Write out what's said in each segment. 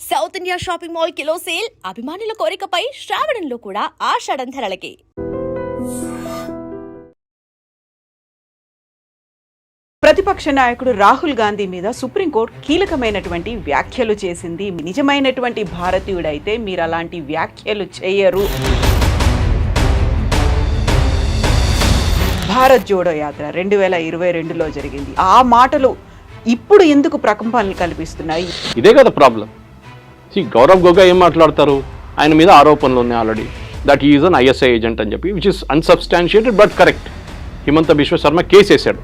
South India shopping mall kilo sale అభిమానుల కోరికపై శ్రావణంలో కూడా ఆషాఢం ధరలకి. ప్రతిపక్ష నాయకుడు రాహుల్ గాంధీ మీద సుప్రీంకోర్టు కీలకమైనటువంటి వ్యాఖ్యలు చేసింది. నిజమైనటువంటి భారతీయుడైతే మీరు అలాంటి వ్యాఖ్యలు చేయరు. భారత్ జోడో యాత్ర 2022లో జరిగింది. ఆ మాటలు ఇప్పుడు ఎందుకు ప్రకంపనలు కల్పిస్తున్నాయి? ఇదే కదా ప్రాబ్లం. గౌరవ్ గొగోయ్ ఏం మాట్లాడతారు, ఆయన మీద ఆరోపణలు ఉన్నాయి already, that is an ISI agent అని చెప్పి, which is unsubstantiated but correct. Himanta Biswa Sarma case వేశాడు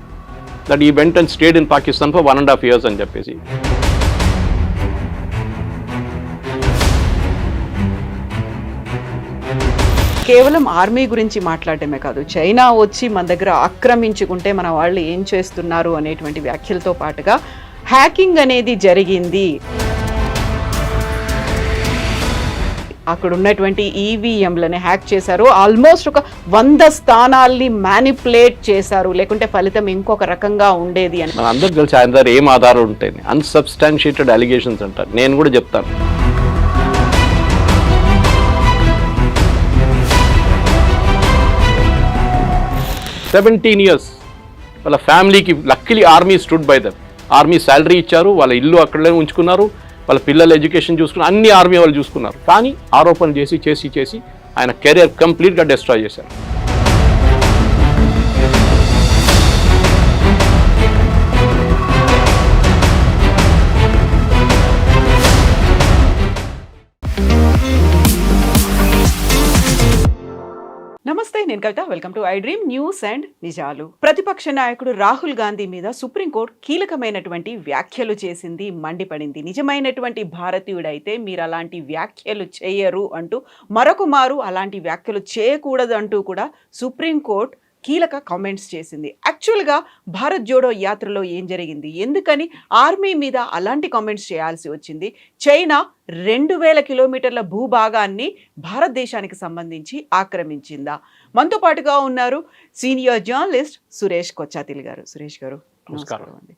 that he went and stayed in Pakistan for 1.5 years అని చెప్పేసి. కేవలం ఆర్మీ గురించి మాట్లాడటమే కాదు, చైనా వచ్చి మన దగ్గర ఆక్రమించుకుంటే మన వాళ్ళు ఏం చేస్తున్నారు అనేటువంటి వ్యాఖ్యలతో పాటుగా హ్యాకింగ్ అనేది జరిగింది, అక్కడ ఉన్నటువంటి ఈవీఎంలని హ్యాక్ చేశారు, ఆల్మోస్ట్ ఒక 100 స్థానాల్ని మ్యానిపులేట్ చేశారు, లేకుంటే ఫలితం ఇంకొక రకంగా ఉండేది అని. మన అందరికి తెలిసి ఆయన దగ్గర ఏం ఆధారం ఉంటాయి, అన్సబ్స్టాన్షియేటెడ్ అలిగేషన్స్ అంటారు. నేను కూడా చెప్తాను, "17 years వాళ్ళ ఫ్యామిలీకి luckily army stood by them. Army salary ఇచ్చారు, వాళ్ళ ఇల్లు అక్కడే ఉంచుకున్నారు, వాళ్ళ పిల్లల ఎడ్యుకేషన్ చూసుకున్నారు, అన్ని ఆర్మీ వాళ్ళు చూసుకున్నారు. కానీ ఆరోపణలు చేసి ఆయన కెరీర్ కంప్లీట్గా డిస్ట్రాయ్ చేశారు. నమస్తే, నేను Kavitha. Welcome to iDream news and నిజాలు. ప్రతిపక్ష నాయకుడు రాహుల్ గాంధీ మీద సుప్రీంకోర్టు కీలకమైనటువంటి వ్యాఖ్యలు చేసింది, మండిపడింది. నిజమైనటువంటి భారతీయుడైతే మీరు అలాంటి వ్యాఖ్యలు చేయరు అంటూ మరొక మారు అలాంటి వ్యాఖ్యలు చేయకూడదు అంటూ కూడా సుప్రీంకోర్టు కీలక కామెంట్స్ చేసింది. యాక్చువల్గా భారత్ జోడో యాత్రలో ఏం జరిగింది, ఎందుకని ఆర్మీ మీద అలాంటి కామెంట్స్ చేయాల్సి వచ్చింది? చైనా 2000 కిలోమీటర్ల భూభాగాన్ని భారతదేశానికి సంబంధించి ఆక్రమించిందా? మనతో పాటుగా ఉన్నారు సీనియర్ జర్నలిస్ట్ సురేష్ కొచ్చాతిల్ గారు. సురేష్ గారు నమస్కారం అండి.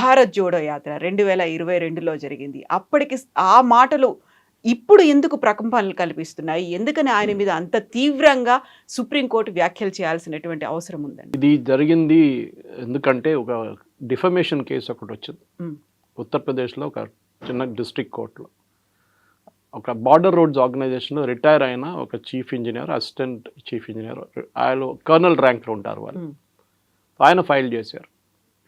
భారత్ జోడో యాత్ర 2022లో జరిగింది. అప్పటికి ఆ మాటలు ఇప్పుడు ఎందుకు ప్రకంపనలు కల్పిస్తున్నాయి? ఎందుకని ఆయన మీద అంత తీవ్రంగా సుప్రీంకోర్టు వ్యాఖ్యలు చేయాల్సినటువంటి అవసరం ఉందండి? ఇది జరిగింది ఎందుకంటే ఒక డిఫమేషన్ కేసు ఒకటి వచ్చింది ఉత్తరప్రదేశ్లో, ఒక చిన్న డిస్ట్రిక్ట్ కోర్టులో. ఒక బార్డర్ రోడ్స్ ఆర్గనైజేషన్లో రిటైర్ అయిన ఒక chief engineer, assistant chief engineer, ఆయన కర్నల్ ర్యాంక్లో ఉంటారు వాళ్ళు. ఆయన ఫైల్ చేశారు,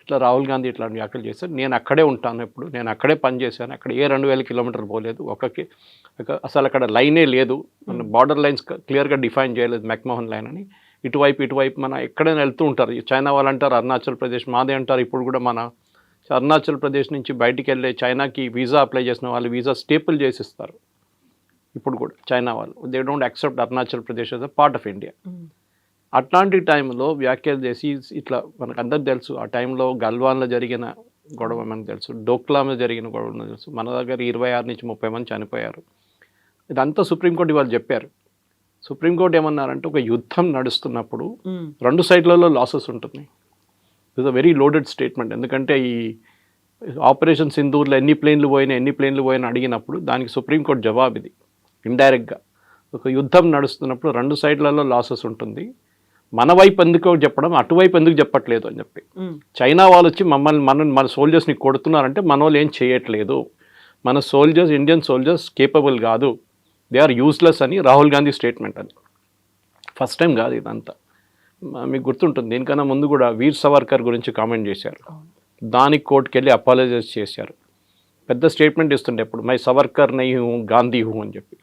ఇట్లా రాహుల్ గాంధీ ఇట్లాంటి వ్యాఖ్యలు చేశారు, నేను అక్కడే ఉంటాను, ఎప్పుడు నేను అక్కడే పనిచేశాను, అక్కడ ఏ 2000 కిలోమీటర్లు పోలేదు, అసలు అక్కడ లైనే లేదు, మన బార్డర్ లైన్స్ క్లియర్గా డిఫైన్ చేయలేదు, మెక్మోహన్ లైన్ అని. ఇటువైపు మన ఎక్కడైనా వెళ్తూ ఉంటారు, చైనా వాళ్ళు అంటారు అరుణాచల్ ప్రదేశ్ మాదే అంటారు. ఇప్పుడు కూడా మన అరుణాచల్ ప్రదేశ్ నుంచి బయటికి వెళ్ళే చైనాకి వీసా అప్లై చేసిన వాళ్ళు వీసా స్టేపుల్ చేసిస్తారు ఇప్పుడు కూడా చైనా వాళ్ళు. They don't accept Arunachal Pradesh as a part of India. అట్లాంటి టైంలో వ్యాఖ్యలు చేసి ఇట్లా మనకు అందరికి తెలుసు, ఆ టైంలో గల్వాన్లో జరిగిన గొడవ మనకు తెలుసు, డోక్లాంలో జరిగిన గొడవ మనకు తెలుసు. మన దగ్గర 26 నుంచి 30 మంది చనిపోయారు. ఇదంతా సుప్రీంకోర్టు వాళ్ళు చెప్పారు. సుప్రీంకోర్టు ఏమన్నారంటే, ఒక యుద్ధం నడుస్తున్నప్పుడు 2 సైడ్లలో లాసెస్ ఉంటుంది. It's a very loaded statement. ఎందుకంటే ఈ ఆపరేషన్ సింధూర్లో ఎన్ని ప్లేన్లు పోయినా అడిగినప్పుడు దానికి సుప్రీంకోర్టు జవాబు ఇది ఇండైరెక్ట్గా. ఒక యుద్ధం నడుస్తున్నప్పుడు 2 సైడ్లలో లాసెస్ ఉంటుంది, మన వైపు ఎందుకో చెప్పడం, అటువైపు ఎందుకు చెప్పట్లేదు అని చెప్పి. చైనా వాళ్ళు వచ్చి మన సోల్జర్స్ని కొడుతున్నారంటే మన వాళ్ళు ఏం చేయట్లేదు, మన సోల్జర్స్, ఇండియన్ సోల్జర్స్ కేపబుల్ కాదు, దే ఆర్ యూస్లెస్ అని రాహుల్ గాంధీ స్టేట్మెంట్. అది ఫస్ట్ టైం కాదు ఇదంతా. మీకు గుర్తుంటుంది, దీనికన్నా ముందు కూడా వీర్ సవర్కర్ గురించి కామెంట్ చేశారు, దానికి కోర్టుకు వెళ్ళి అపాలజైజ్ చేశారు. పెద్ద స్టేట్మెంట్ ఇస్తుండే ఎప్పుడు, మై సవర్కర్ నై హూ గాంధీ హూ అని చెప్పి.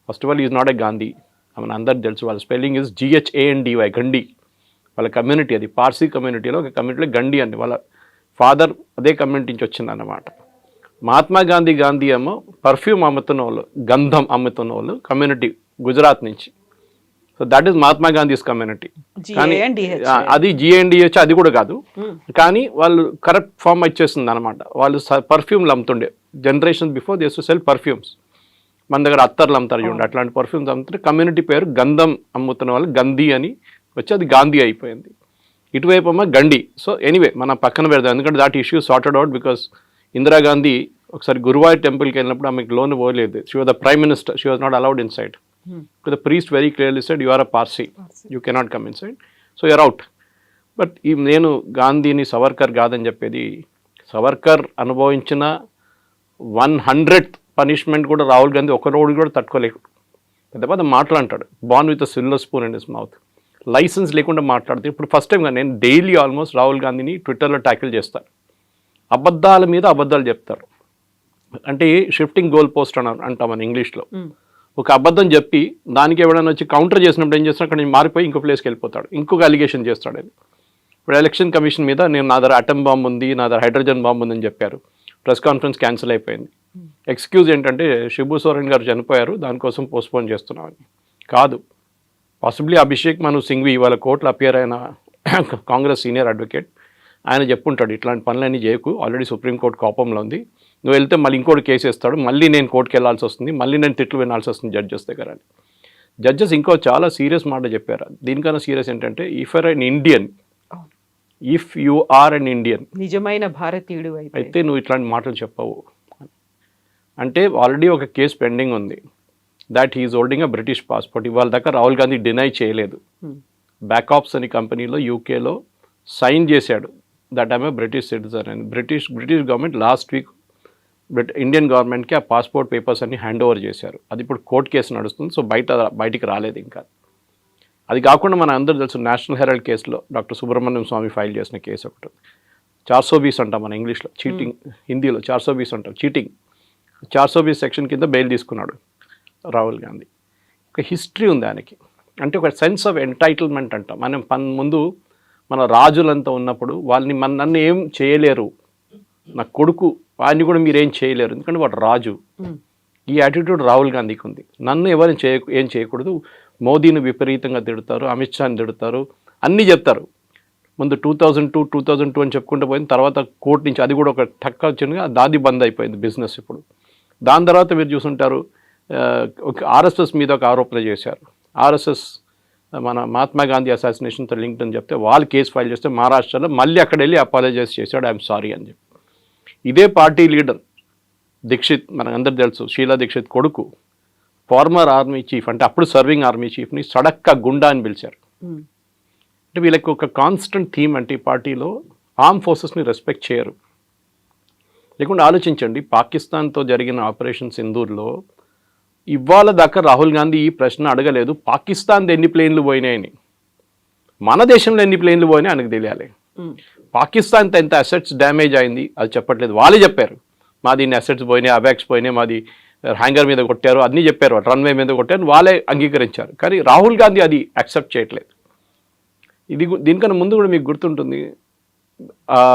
First of all is not a Gandhi, మన అందరికి తెలుసు, వాళ్ళ స్పెల్లింగ్ ఇస్ GHANDY, గండి. వాళ్ళ కమ్యూనిటీ అది, పార్సీ కమ్యూనిటీలో ఒక కమ్యూనిటీలో గండి అండి. వాళ్ళ ఫాదర్ అదే కమ్యూనిటీ నుంచి వచ్చిందన్నమాట. మహాత్మా గాంధీ ఏమో పర్ఫ్యూమ్ అమ్ముతున్న వాళ్ళు, గంధం అమ్ముతున్న వాళ్ళు కమ్యూనిటీ గుజరాత్ నుంచి. So that is Mahatma Gandhi's community. కానీ అది GNDH అది కూడా కాదు, కానీ వాళ్ళు కరెక్ట్ ఫామ్ వచ్చేస్తుంది అనమాట. వాళ్ళు పర్ఫ్యూమ్లు అమ్ముతుండే, generation before they used to sell perfumes. మన దగ్గర అత్తర్లు అమ్ముతారు చూడండి, అట్లాంటి పర్ఫ్యూమ్స్ అమ్ముతుంటే కమ్యూనిటీ పేరు గంధం అమ్ముతున్న వాళ్ళు గంధీ అని వచ్చి అది గాంధీ అయిపోయింది. ఇటువైపు అమ్మ గండి. సో ఎనీవే మనం పక్కన పెడదాం, ఎందుకంటే that issue sorted out because Indira Gandhi ఒకసారి గురువాయూర్ టెంపుల్కి వెళ్ళినప్పుడు ఆమెకు లోన్ పోలేదు. She was the prime minister, she was not allowed in side. The priest very clearly said you are a Parsi, you cannot come in side, so you are out. But ఈ నేను గాంధీని సవర్కర్ కాదని చెప్పేది, సవర్కర్ అనుభవించిన 100th పనిష్మెంట్ కూడా రాహుల్ గాంధీ ఒక రోజు కూడా తట్టుకోలేకు. పెద్ద పెద్ద మాటలు అంటాడు, born with silver spoon in his mouth, licence లేకుండా మాట్లాడుతూ. ఇప్పుడు ఫస్ట్ టైం నేను డైలీ ఆల్మోస్ట్ రాహుల్ గాంధీని ట్విట్టర్లో ట్యాకిల్ చేస్తాను. అబద్ధాల మీద అబద్ధాలు చెప్తారు, అంటే షిఫ్టింగ్ గోల్ పోస్ట్ అని అంటాం మన ఇంగ్లీష్లో. ఒక అబద్ధం చెప్పి దానికి ఎవరైనా వచ్చి కౌంటర్ చేసినప్పుడు ఏం చేస్తాడు, అక్కడ నుంచి మారిపోయి ఇంకో ప్లేస్కి వెళ్ళిపోతాడు, ఇంకొక అలిగేషన్ చేస్తాడు. అది ఇప్పుడు ఎలక్షన్ కమిషన్ మీద నేను నా దగ్గర అటమ్ బాంబు ఉంది, నా దగ్గర హైడ్రోజన్ బాంబు ఉందని చెప్పారు. ప్రెస్ కాన్ఫరెన్స్ క్యాన్సిల్ అయిపోయింది. ఎక్స్క్యూజ్ ఏంటంటే శిబు సోరెన్ గారు చనిపోయారు, దానికోసం పోస్ట్పోన్ చేస్తున్నామని. కాదు, పాసిబ్లీ అభిషేక్ మను సింఘ్వి ఇవాళ కోర్టులో అపియర్ అయిన కాంగ్రెస్ సీనియర్ అడ్వకేట్, ఆయన చెప్పుంటాడు ఇట్లాంటి పనులన్నీ చేయకు, ఆల్రెడీ సుప్రీంకోర్టు కోపంలో ఉంది, నువ్వు వెళ్తే మళ్ళీ ఇంకోటి కేసు వేస్తాడు, మళ్ళీ నేను కోర్టుకి వెళ్ళాల్సి వస్తుంది, మళ్ళీ నేను తిట్లు వినాల్సి వస్తుంది జడ్జెస్ దగ్గర అని. జడ్జెస్ ఇంకో చాలా సీరియస్ మాట చెప్పారు. దీనికన్నా సీరియస్ ఏంటంటే, if are an Indian, if you are an Indian, నిజమైన భారతీయుడు అయితే నువ్వు ఇట్లాంటి మాటలు చెప్పవు అంటే, ఆల్రెడీ ఒక కేసు పెండింగ్ ఉంది, that he is holding a British passport. ఇవాళ దాకా రాహుల్ గాంధీ డినై చేయలేదు. బ్యాకాప్స్ అని కంపెనీలో యూకేలో సైన్ చేశాడు that I'm a British citizen అని. British government last week Indian గవర్నమెంట్కి ఆ పాస్పోర్ట్ పేపర్స్ అన్ని హ్యాండ్ ఓవర్ చేశారు. అది ఇప్పుడు కోర్టు కేసు నడుస్తుంది, సో బయటికి రాలేదు ఇంకా. అది కాకుండా మన అందరూ తెలుసు, నేషనల్ హెరాల్డ్ కేసులో డాక్టర్ సుబ్రహ్మణ్యం స్వామి ఫైల్ చేసిన కేసు ఒకటి, 420 అంటాం మన ఇంగ్లీష్లో, చీటింగ్, హిందీలో 420 అంటాం, చీటింగ్. 420 సెక్షన్ కింద బెయిల్ తీసుకున్నాడు రాహుల్ గాంధీ. ఒక హిస్టరీ ఉంది ఆయనకి, అంటే ఒక సెన్స్ ఆఫ్ ఎంటైటిల్మెంట్ అంటాం. మనం ముందు మన రాజులంతా ఉన్నప్పుడు వాళ్ళని నన్ను ఏం చేయలేరు, నా కొడుకు వాడిని కూడా మీరు ఏం చేయలేరు, ఎందుకంటే వాడు రాజు. ఈ యాటిట్యూడ్ రాహుల్ గాంధీకి ఉంది. నన్ను ఎవరిని ఏం చేయకూడదు, మోదీని విపరీతంగా తిడతారు, అమిత్ షాని తిడతారు, అన్నీ చెప్తారు. ముందు 2002 అని చెప్పుకుంటూ పోయింది, తర్వాత కోర్టు నుంచి అది కూడా ఒక టక్క వచ్చింది, దాది బంద్ అయిపోయింది బిజినెస్ ఇప్పుడు. దాని తర్వాత మీరు చూసుంటారు, ఒక ఆర్ఎస్ఎస్ మీద ఒక ఆరోపణ చేశారు. ఆర్ఎస్ఎస్ మన మహాత్మా గాంధీ అసాసినేషన్తో లింక్డ్ అని చెప్తే వాళ్ళు కేసు ఫైల్ చేస్తే మహారాష్ట్రలో మళ్ళీ అక్కడ వెళ్ళి అపాలజైజ్ చేశాడు, ఐఎమ్ సారీ అని చెప్పి. ఇదే పార్టీ లీడర్ దీక్షిత్, మనకందరూ తెలుసు, షీలా దీక్షిత్ కొడుకు, ఫార్మర్ ఆర్మీ చీఫ్, అంటే అప్పుడు సర్వింగ్ ఆర్మీ చీఫ్ని సడక్క గుండా అని పిలిచారు. అంటే వీళ్ళకి ఒక కాన్స్టెంట్ థీమ్ అంటే ఈ పార్టీలో ఆర్మ్ ఫోర్సెస్ని రెస్పెక్ట్ చేయరు. లేకుండా ఆలోచించండి, పాకిస్తాన్తో జరిగిన ఆపరేషన్ సింధూర్లో ఇవాళ దాకా రాహుల్ గాంధీ ఈ ప్రశ్న అడగలేదు, పాకిస్తాన్ది ఎన్ని ప్లేన్లు పోయినాయని. మన దేశంలో ఎన్ని ప్లేన్లు పోయినాయి ఆయనకు తెలియాలి. పాకిస్తాన్తో ఎంత అసెట్స్ డ్యామేజ్ అయింది అది చెప్పట్లేదు, వాళ్ళే చెప్పారు. మాది ఇన్ని అసెట్స్ పోయినాయి, అవాక్స్ పోయినాయి, మాది హ్యాంగర్ మీద కొట్టారు, అన్నీ చెప్పారు, రన్వే మీద కొట్టారు, వాళ్ళే అంగీకరించారు. కానీ రాహుల్ గాంధీ అది యాక్సెప్ట్ చేయట్లేదు. దీనికన్నా ముందు కూడా మీకు గుర్తుంటుంది,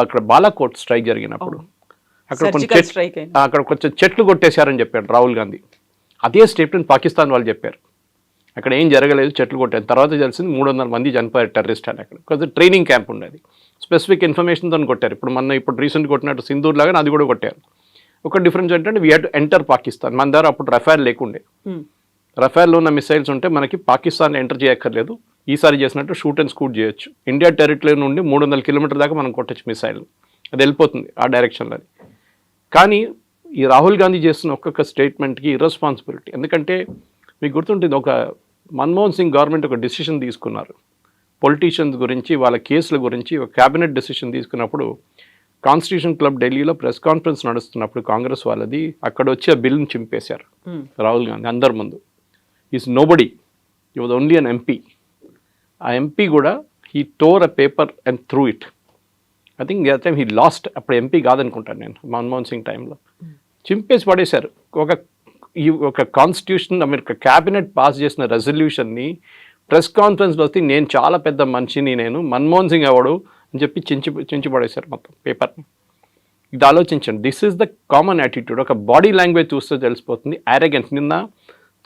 అక్కడ బాలాకోట్ స్ట్రైక్ జరిగినప్పుడు అక్కడ కొంచెం చెట్లు కొట్టేశారని చెప్పాడు రాహుల్ గాంధీ. అదే స్టేట్మెంట్ పాకిస్తాన్ వాళ్ళు చెప్పారు, అక్కడ ఏం జరగలేదు, చెట్లు కొట్టారు. తర్వాత తెలిసింది 300 మంది చనిపోయారు టెర్రరిస్ట్ అని. అక్కడ కొంచెం ట్రైనింగ్ క్యాంప్ ఉండేది, స్పెసిఫిక్ ఇన్ఫర్మేషన్తో కొట్టారు. ఇప్పుడు రీసెంట్ కొట్టినట్టు సింధూర్ లాగా అది కూడా కొట్టారు. ఒక డిఫరెన్స్ ఏంటంటే we had to enter Pakistan. మన దగ్గర అప్పుడు రఫేల్ లేకుండే, రఫేల్లో ఉన్న మిసైల్స్ ఉంటే మనకి పాకిస్తాన్ ఎంటర్ చేయక్కర్లేదు, ఈసారి చేసినట్టు షూట్ అండ్ స్కూట్ చేయొచ్చు. ఇండియా టెరిటరీ నుండి 300 కిలోమీటర్ దాకా మనం కొట్టచ్చు మిసైల్, అది వెళ్ళిపోతుంది ఆ డైరెక్షన్లో. కానీ ఈ రాహుల్ గాంధీ చేస్తున్న ఒక్కొక్క స్టేట్మెంట్కి ఇర్రెస్పాన్సిబిలిటీ. ఎందుకంటే మీకు గుర్తుంటుంది, ఒక మన్మోహన్ సింగ్ గవర్నమెంట్ ఒక డెసిషన్ తీసుకున్నారు పొలిటీషియన్స్ గురించి, వాళ్ళ కేసుల గురించి ఒక క్యాబినెట్ డెసిషన్ తీసుకున్నప్పుడు కాన్స్టిట్యూషన్ క్లబ్ ఢిల్లీలో ప్రెస్ కాన్ఫరెన్స్ నడుస్తున్నప్పుడు కాంగ్రెస్ వాళ్ళది, అక్కడ వచ్చి ఆ బిల్ని చింపేశారు రాహుల్ గాంధీ అందరి ముందు. Is nobody, he was only an MP. ఆ ఎంపీ కూడా he tore a paper and threw it. I think the time he lost, అప్పుడు ఎంపీ కాదనుకుంటాను నేను, మన్మోహన్ సింగ్ టైంలో చింపేసి పడేశారు. ఒక కాన్స్టిట్యూషన్ అమెరికా క్యాబినెట్ పాస్ చేసిన రెజల్యూషన్ని ప్రెస్ కాన్ఫరెన్స్లో వస్తే నేను చాలా పెద్ద మనిషిని, నేను మన్మోహన్ సింగ్ ఎవడు అని చెప్పి చించి పడేశారు మొత్తం పేపర్ని. ఇది ఆలోచించండి, this is the common attitude. ఒక బాడీ లాంగ్వేజ్ చూస్తే తెలిసిపోతుంది, యారగెన్స్. నిన్న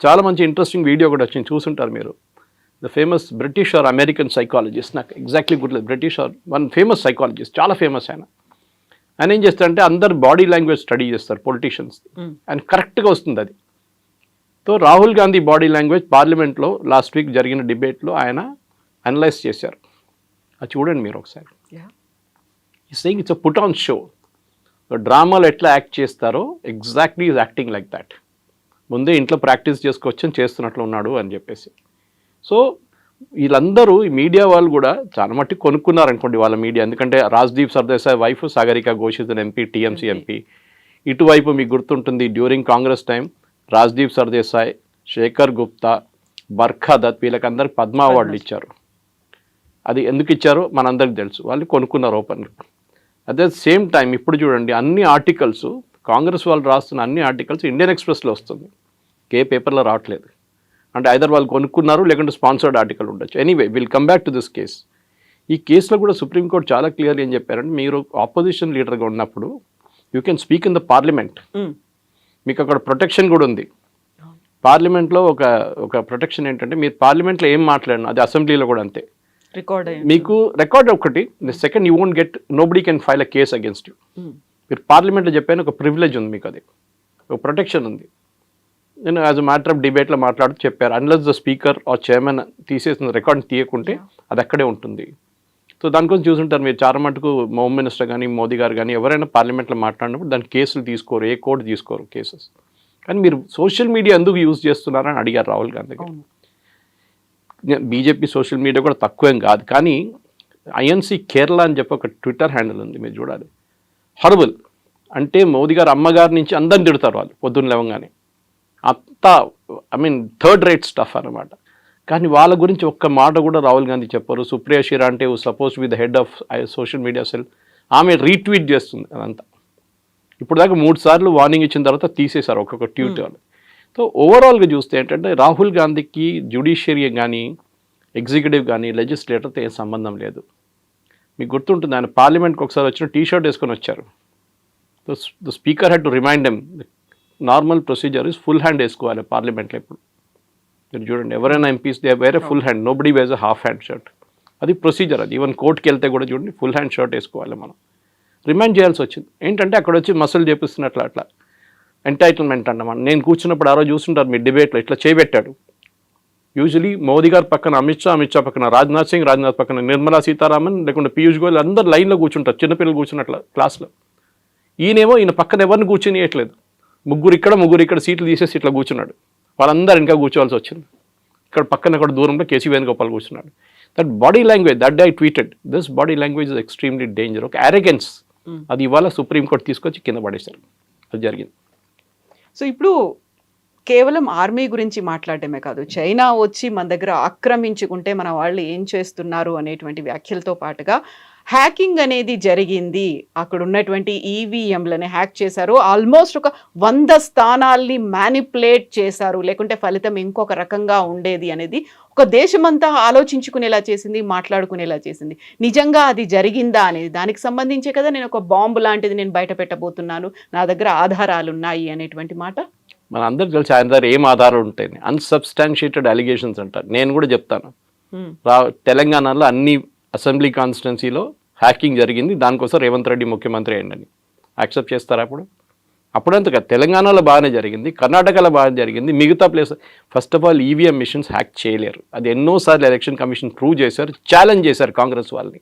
చాలా మంచి ఇంట్రెస్టింగ్ వీడియో కూడా వచ్చింది, చూసుంటారు మీరు. The famous British or American psychologist, నాకు ఎగ్జాక్ట్లీ గుర్తులేదు, British or one famous psychologist, చాలా ఫేమస్ ఆయన. ఆయన ఏం చేస్తారంటే అందరు బాడీ లాంగ్వేజ్ స్టడీ చేస్తారు పొలిటీషియన్స్, అండ్ కరెక్ట్గా వస్తుంది అది. So Rahul Gandhi body language పార్లమెంట్లో లాస్ట్ వీక్ జరిగిన డిబేట్లో ఆయన అనలైజ్ చేశారు, అది చూడండి మీరు ఒకసారి. ఈ saying it's a put on show. డ్రామాలో ఎట్లా యాక్ట్ చేస్తారో exactly is acting like that. ముందే ఇంట్లో ప్రాక్టీస్ చేసుకోవచ్చని చేస్తున్నట్లు ఉన్నాడు అని చెప్పేసి. సో వీళ్ళందరూ ఈ మీడియా వాళ్ళు కూడా చాలా మట్టి కొనుక్కున్నారనుకోండి వాళ్ళ మీడియా. ఎందుకంటే Rajdeep Sardesai wife Sagarika Ghosh is an MP, TMC MP. ఇటువైపు మీకు గుర్తుంటుంది డ్యూరింగ్ కాంగ్రెస్ టైం రాజ్దీప్ సర్దేశాయ్, శేఖర్ గుప్తా, బర్ఖా దత్ వీళ్ళకందరికి పద్మ అవార్డులు ఇచ్చారు. అది ఎందుకు ఇచ్చారో మనందరికి తెలుసు, వాళ్ళు కొనుక్కున్నారు ఓపెన్గా. అట్ ద సేమ్ టైం ఇప్పుడు చూడండి అన్ని ఆర్టికల్స్ కాంగ్రెస్ వాళ్ళు రాస్తున్న అన్ని ఆర్టికల్స్ ఇండియన్ ఎక్స్ప్రెస్లో వస్తుంది, ఏ పేపర్లో రావట్లేదు. అంటే ఐదర్ వాళ్ళు కొనుక్కున్నారు లేకుంటే స్పాన్సర్డ్ ఆర్టికల్ ఉండొచ్చు. Anyway will come back to this case. ఈ కేసులో కూడా సుప్రీంకోర్టు చాలా క్లియర్గా ఏం చెప్పారంటే, మీరు ఆపోజిషన్ లీడర్గా ఉన్నప్పుడు you can speak in the parliament, మీకు అక్కడ ప్రొటెక్షన్ కూడా ఉంది. పార్లమెంట్లో ఒక ప్రొటెక్షన్ ఏంటంటే మీరు పార్లమెంట్లో ఏం మాట్లాడినా అది అసెంబ్లీలో కూడా అంతే రికార్డ్ మీకు రికార్డ్ ఒకటి. Second you won't get nobody can file a case against you. మీరు పార్లమెంట్లో చెప్పాను ఒక ప్రివిలేజ్ ఉంది మీకు, అది ఒక ప్రొటెక్షన్ ఉంది. నేను యాజ్ అ మ్యాటర్ ఆఫ్ డిబేట్లో మాట్లాడుతూ చెప్పారు, unless the speaker or chairman తీసేసిన రికార్డ్ తీయకుంటే అది అక్కడే ఉంటుంది. సో దానికోసం చూసుంటారు మీరు చాలా మటుకు హోమ్ మినిస్టర్ కానీ మోదీ గారు కానీ ఎవరైనా పార్లమెంట్లో మాట్లాడినప్పుడు దాని కేసులు తీసుకోరు, ఏ కోర్టు తీసుకోరు కేసెస్. కానీ మీరు సోషల్ మీడియా ఎందుకు యూజ్ చేస్తున్నారని అడిగారు రాహుల్ గాంధీ గారు. బీజేపీ సోషల్ మీడియా కూడా తక్కువేం కాదు, కానీ ఐఎన్సీ కేరళ అని చెప్పి ఒక ట్విట్టర్ హ్యాండిల్ ఉంది, మీరు చూడాలి. హారబుల్ అంటే మోదీ గారు అమ్మగారి నుంచి అందరిని తిడతారు వాళ్ళు పొద్దున్న లేవగానే. అంతా I mean third rate stuff అనమాట. కానీ వాళ్ళ గురించి ఒక్క మాట కూడా రాహుల్ గాంధీ చెప్పారు. Supriya Shrinate suppose with the head of social media cell, ఆమె రీట్వీట్ చేస్తుంది అదంతా. ఇప్పుడు దాకా 3 సార్లు వార్నింగ్ ఇచ్చిన తర్వాత తీసేశారు ఒక్కొక్క ట్వీట్ వాళ్ళు. సో ఓవరాల్గా చూస్తే ఏంటంటే రాహుల్ గాంధీకి జ్యుడిషియరీ కానీ ఎగ్జిక్యూటివ్ కానీ లెజిస్లేటర్తో ఏం సంబంధం లేదు. మీకు గుర్తుంటుంది ఆయన పార్లమెంట్కి ఒకసారి వచ్చిన టీ-షర్ట్ వేసుకొని వచ్చారు. The speaker had to remind them normal procedure is full hand వేసుకోవాలి పార్లమెంట్లో. ఇప్పుడు మీరు చూడండి ఎవరైనా ఎంపీస్ దే వేరే full hand, nobody wears a half hand shirt. అది ప్రొసీజర్. అది ఈవెన్ కోర్టుకి వెళ్తే కూడా చూడండి ఫుల్ హ్యాండ్ షర్ట్ వేసుకోవాలి. మనం రిమైండ్ చేయాల్సి వచ్చింది. ఏంటంటే అక్కడ వచ్చి మసలు చేపిస్తున్నట్లు అట్లా ఎంటైటిల్మెంట్ అన్నమాట. నేను కూర్చున్నప్పుడు ఆ రోజు చూస్తుంటారు మీ డిబేట్లో ఇట్లా చేయబెట్టాడు. యూజువలీ మోదీ గారి పక్కన అమిత్ షా పక్కన రాజ్నాథ్ సింగ్ పక్కన నిర్మలా సీతారామన్ లేకుంటే పీయూష్ గోయల్ అందరు లైన్లో కూర్చుంటారు, చిన్నపిల్లలు కూర్చున్నట్ల క్లాస్లో. ఈయన పక్కన ఎవరిని కూర్చొనియట్లేదు. ముగ్గురు ఇక్కడ సీట్లు తీసేసి ఇట్లా కూర్చున్నాడు. వాళ్ళందరూ ఇంకా కూర్చోవాల్సి వచ్చింది. ఇక్కడ పక్కన కూడా దూరంలో కేసీ వేణుగోపాల్ కూర్చున్నాడు. That body language that day I tweeted, this body language is extremely danger. ఒక అరెగెన్స్, అది ఇవాళ సుప్రీంకోర్టు తీసుకొచ్చి కింద పడేశారు. అది జరిగింది. సో ఇప్పుడు కేవలం ఆర్మీ గురించి మాట్లాడటమే కాదు, చైనా వచ్చి మన దగ్గర ఆక్రమించుకుంటే మన వాళ్ళు ఏం చేస్తున్నారు అనేటువంటి వ్యాఖ్యలతో పాటుగా హ్యాకింగ్ అనేది జరిగింది. అక్కడ ఉన్నటువంటి ఈవీఎంలని హ్యాక్ చేశారు. ఆల్మోస్ట్ ఒక 100 స్థానాల్ని మ్యానిపులేట్ చేశారు, లేకుంటే ఫలితం ఇంకొక రకంగా ఉండేది అనేది ఒక దేశమంతా ఆలోచించుకునేలా చేసింది, మాట్లాడుకునేలా చేసింది. నిజంగా అది జరిగిందా అనేది దానికి సంబంధించే కదా నేను ఒక బాంబు లాంటిది నేను బయట పెట్టబోతున్నాను, నా దగ్గర ఆధారాలు ఉన్నాయి అనేటువంటి మాట. మన అందరికి తెలిసి ఆయన దగ్గర ఏం ఆధారాలు ఉంటాయి, అన్సబ్స్టాన్షియేటెడ్ అలిగేషన్స్ అంటారు. నేను కూడా చెప్తాను, తెలంగాణలో అన్ని అసెంబ్లీ కాన్స్టిట్యున్సీలో హ్యాకింగ్ జరిగింది, దానికోసం రేవంత్ రెడ్డి ముఖ్యమంత్రి అయ్యండి. యాక్సెప్ట్ చేస్తారా? అప్పుడంత కదా. తెలంగాణలో బాగానే జరిగింది, కర్ణాటకలో బాగానే జరిగింది, మిగతా place. First of all EVM machines hack చేయలేరు. అది ఎన్నోసార్లు ఎలక్షన్ కమిషన్ ప్రూవ్ చేశారు, ఛాలెంజ్ చేశారు కాంగ్రెస్ వాళ్ళని.